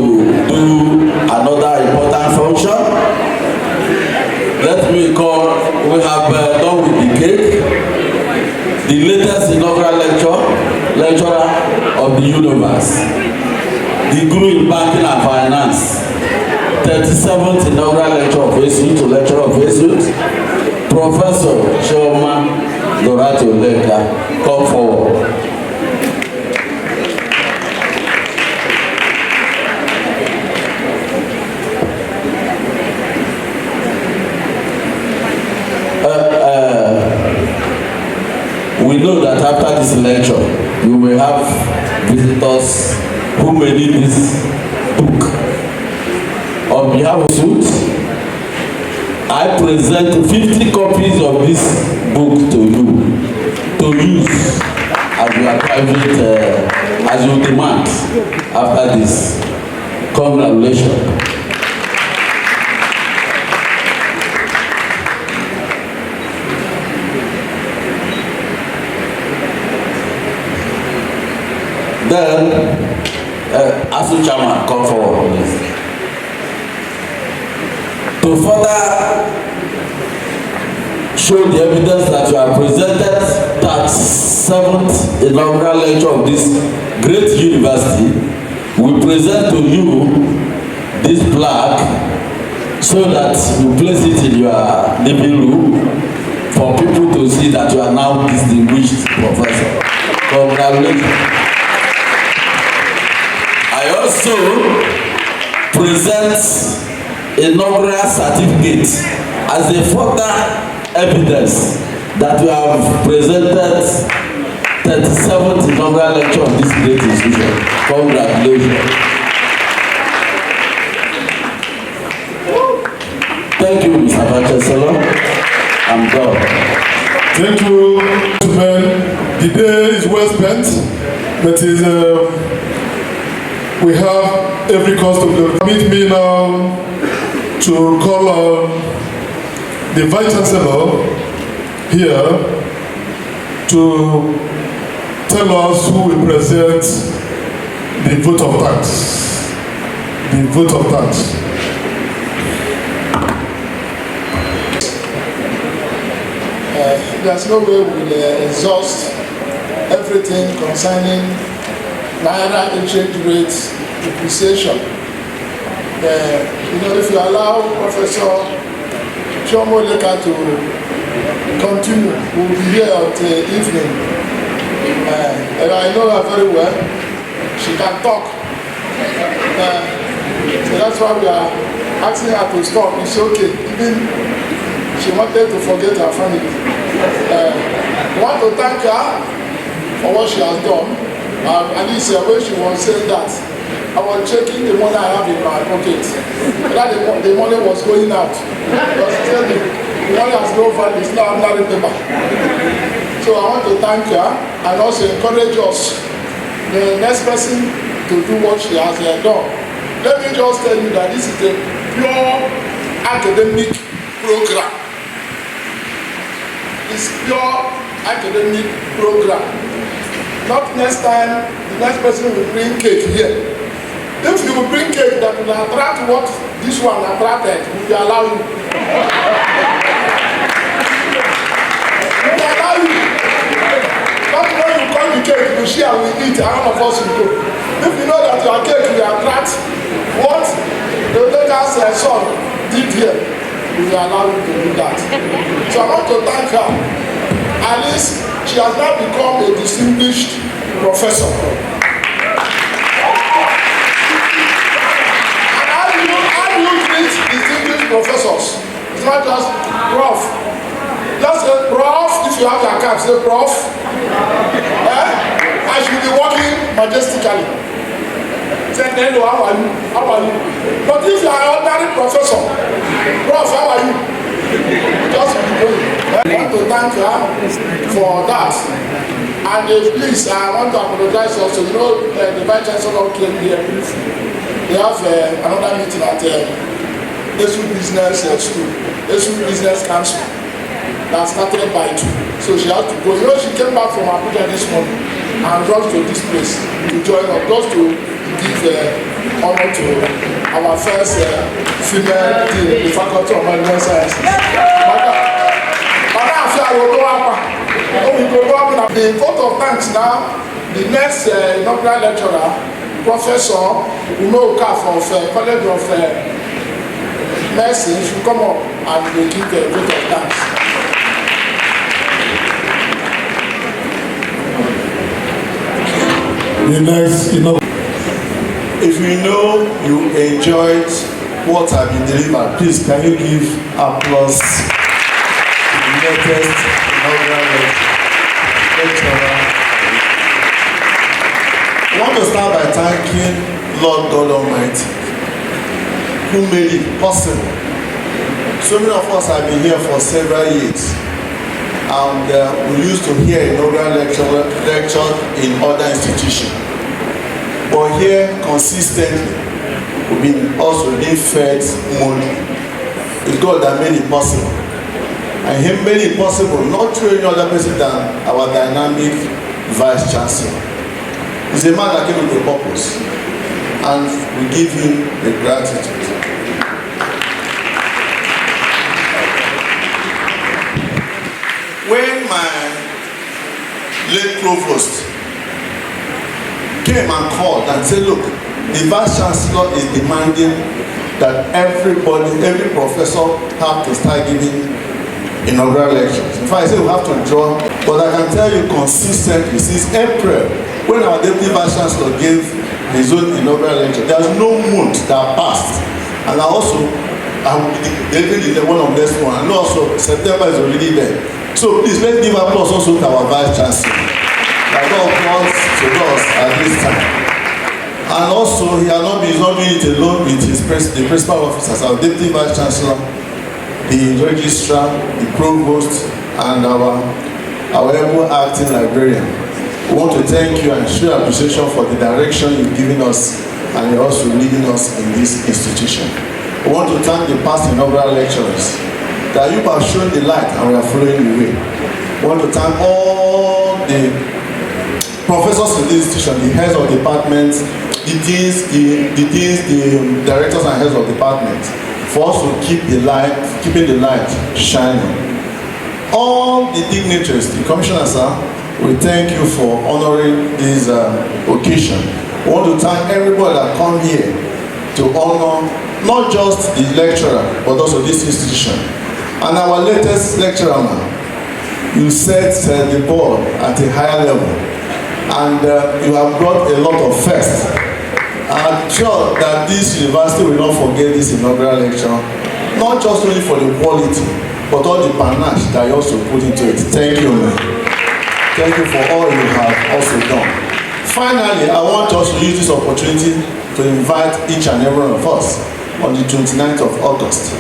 do another important function. Let me call, we have done with the cake, the latest inaugural lecturer of the universe, the guru in banking and finance, 37th Inaugural Lecture of ESUT, lecturer of ESUT, Professor Chioma Dorathy Oleka. Come forward. We know that after this lecture, you will have visitors who may need this book. On behalf of ESUT, I present 50 copies of this book to you to use as your a private, as you demand after this. Congratulations. Then, ASU chairman, come forward, please. To further show the evidence that you have presented that 7th inaugural lecture of this great university, we present to you this plaque so that you place it in your living room for people to see that you are now distinguished professor. Congratulations. I also present inaugural certificate as a further evidence that you have presented 37th inaugural lecture of this great institution. Congratulations. Thank you, Mr. Chancellor. I'm done. Thank you, gentlemen. The day is well spent, but we have every cause to permit me now to call on the Vice Chancellor here to tell us who will present the vote of thanks. The vote of thanks. There's no way we'll exhaust everything concerning Naira exchange rate depreciation. If you allow Professor Chioma Oleka to continue, we'll be here until evening. And I know her very well. She can talk. So that's why we are asking her to stop. It's okay. Even she wanted to forget her family. I want to thank her for what she has done. At least when she was saying that, I was checking the money I have in my pocket. That the money was going out. But she said the money has no value, it's not ordinary paper. So I want to thank her and also encourage us, the next person, to do what she has done. Let me just tell you that this is a pure academic program. It's pure academic program. Not next time, the next person will bring cake here. If you will bring cake that will attract what this one attracted, we will allow you. We will allow you. Not when you come the cake, you share, we eat, and all of us will go. If you know that your cake will attract what the Oleka's son did here, we will allow you to do that. So I want to thank her. At least she has now become a distinguished professor. And how do you treat distinguished professors? It's not just prof. Just say prof, if you have your cap, say prof. I should be walking majestically. Say, hello, how are you? How are you? But if you are an ordinary professor, prof, how are you? Just be going. I want to thank her for that. And please, I want to apologize also. You know, the Vice Chancellor came here briefly. They have another meeting at ESUT Business School, ESUT Business Council, that started by 2. So she had to go. You know, she came back from Abuja this morning and rushed to this place to join us, just to give honor to our first female dean in the Faculty of Management Sciences. The vote of thanks now, the next inaugural lecturer, Professor Oleka of College of Medicine, should come up and they give the vote of thanks. The next, if you know you enjoyed what I've been delivered, please can you give applause to the latest inaugural lecturer. I want to start by thanking Lord God Almighty, who made it possible. So many of us have been here for several years, and we used to hear inaugural lecture in other institutions. But here, consistently, we've been also being fed money. It's God that made it possible. And He made it possible not through any other person than our dynamic Vice Chancellor. He's a man that came with a purpose, and we give him the gratitude. When my late provost came and called and said, look, the Vice Chancellor is demanding that everybody, every professor have to start giving inaugural lectures. In fact, I said we have to draw, but I can tell you consistently since April, when our Deputy Vice Chancellor gave his own inaugural lecture, there's no month that passed. And I also, I will be delivering the one of next one, and also September is already there. So please, let's give applause also to our Vice Chancellor. A lot of applause to us at this time. And also, he's not doing it alone with the principal officers, our Deputy Vice Chancellor, the registrar, the provost, and our able acting librarian. We want to thank you and show appreciation for the direction you've given us, and you're also leading us in this institution. We want to thank the past inaugural lecturers that you have shown the light and we are following the way. We want to thank all the professors in this institution, the heads of departments, the deans, the directors and heads of departments, for us to keeping the light shining. All the dignitaries, the commissioners, we thank you for honoring this occasion. We want to thank everybody that come here to honor not just the lecturer, but also this institution. And our latest lecturer, you set the ball at a higher level, and you have brought a lot of firsts. I'm sure that this university will not forget this inaugural lecture, not just only for the quality, but all the panache that you also put into it. Thank you, man. Thank you for all you have also done. Finally, I want us to use this opportunity to invite each and every one of us on the 29th of August.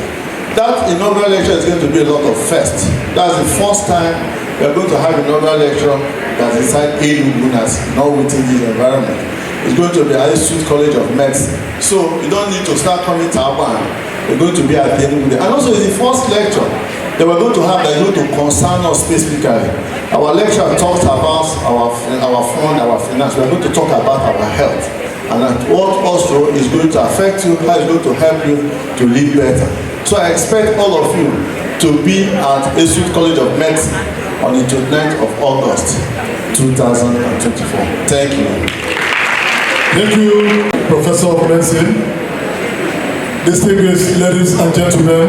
That inaugural lecture is going to be a lot of first. That's the first time we are going to have an inaugural lecture that's inside Enugu, not within this environment. It's going to be at ESUT College of Medicine. So you don't need to start coming to Agbani. We're going to be at the end. And also it's the first lecture that we're going to have that is going to concern us specifically. Our lecture talks about our fund, our finance. We're going to talk about our health. And what also is going to affect you, how it's going to help you to live better. So I expect all of you to be at ESUT College of Medicine on the 29th of August, 2024. Thank you. Thank you, Professor of Medicine. Distinguished ladies and gentlemen,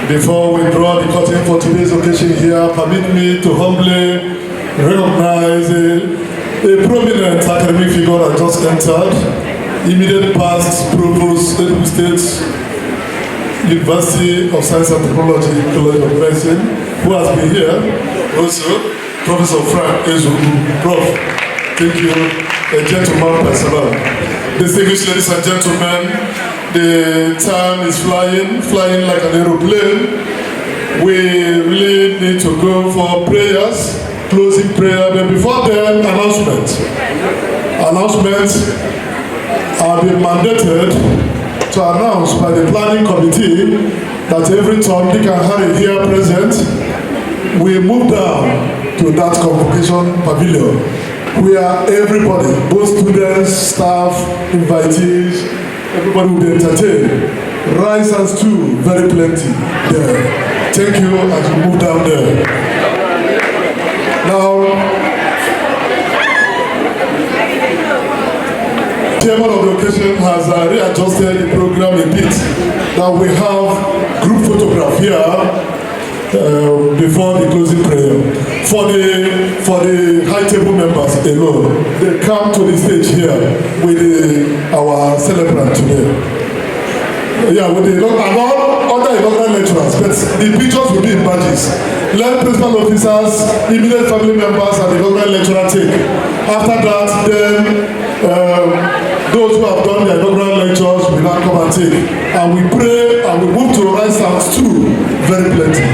before we draw the curtain for today's occasion here, permit me to humbly recognize a prominent academic figure that just entered, immediate past Provost, Enugu State University of Science and Technology, College of Medicine, who has been here, also Professor Frank Ezu. Prof, thank you. A gentleman personnel. Distinguished ladies and gentlemen, the time is flying like an aeroplane. We really need to go for prayers, closing prayer, but before then, announcements. Announcements have been mandated to announce by the planning committee that every Tom, Dick and Harry here present will move down to that convocation pavilion. We are everybody, both students, staff, invitees, everybody will be entertained. Rice and stew, very plenty there. Thank you as we move down there. Now, chairman of the occasion has readjusted the program a bit. Now we have group photograph here before the closing prayer. For the high table members alone, they come to the stage here with our celebrant today. Yeah, with the other inaugural lecturers, but the pictures will be in badges. Let principal officers, immediate family members, and the inaugural lecturer take. After that, then those who have done the inaugural lectures will now come and take. And we pray and we move to rice and stew, very plenty.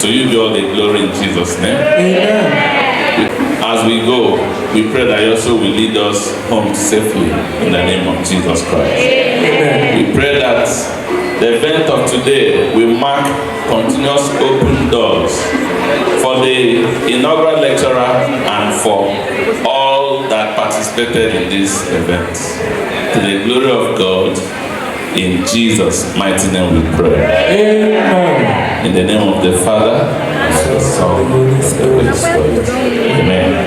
To you be all the glory in Jesus' name. Amen. As we go, we pray that you also will lead us home safely in the name of Jesus Christ. Amen. We pray that the event of today will mark continuous open doors for the inaugural lecturer and for all that participated in this event. To the glory of God, in Jesus' mighty name we pray. Amen. In the name of the Father, and the Son, and the Holy Spirit. Amen.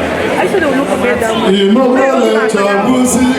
Inaugural lecture, music,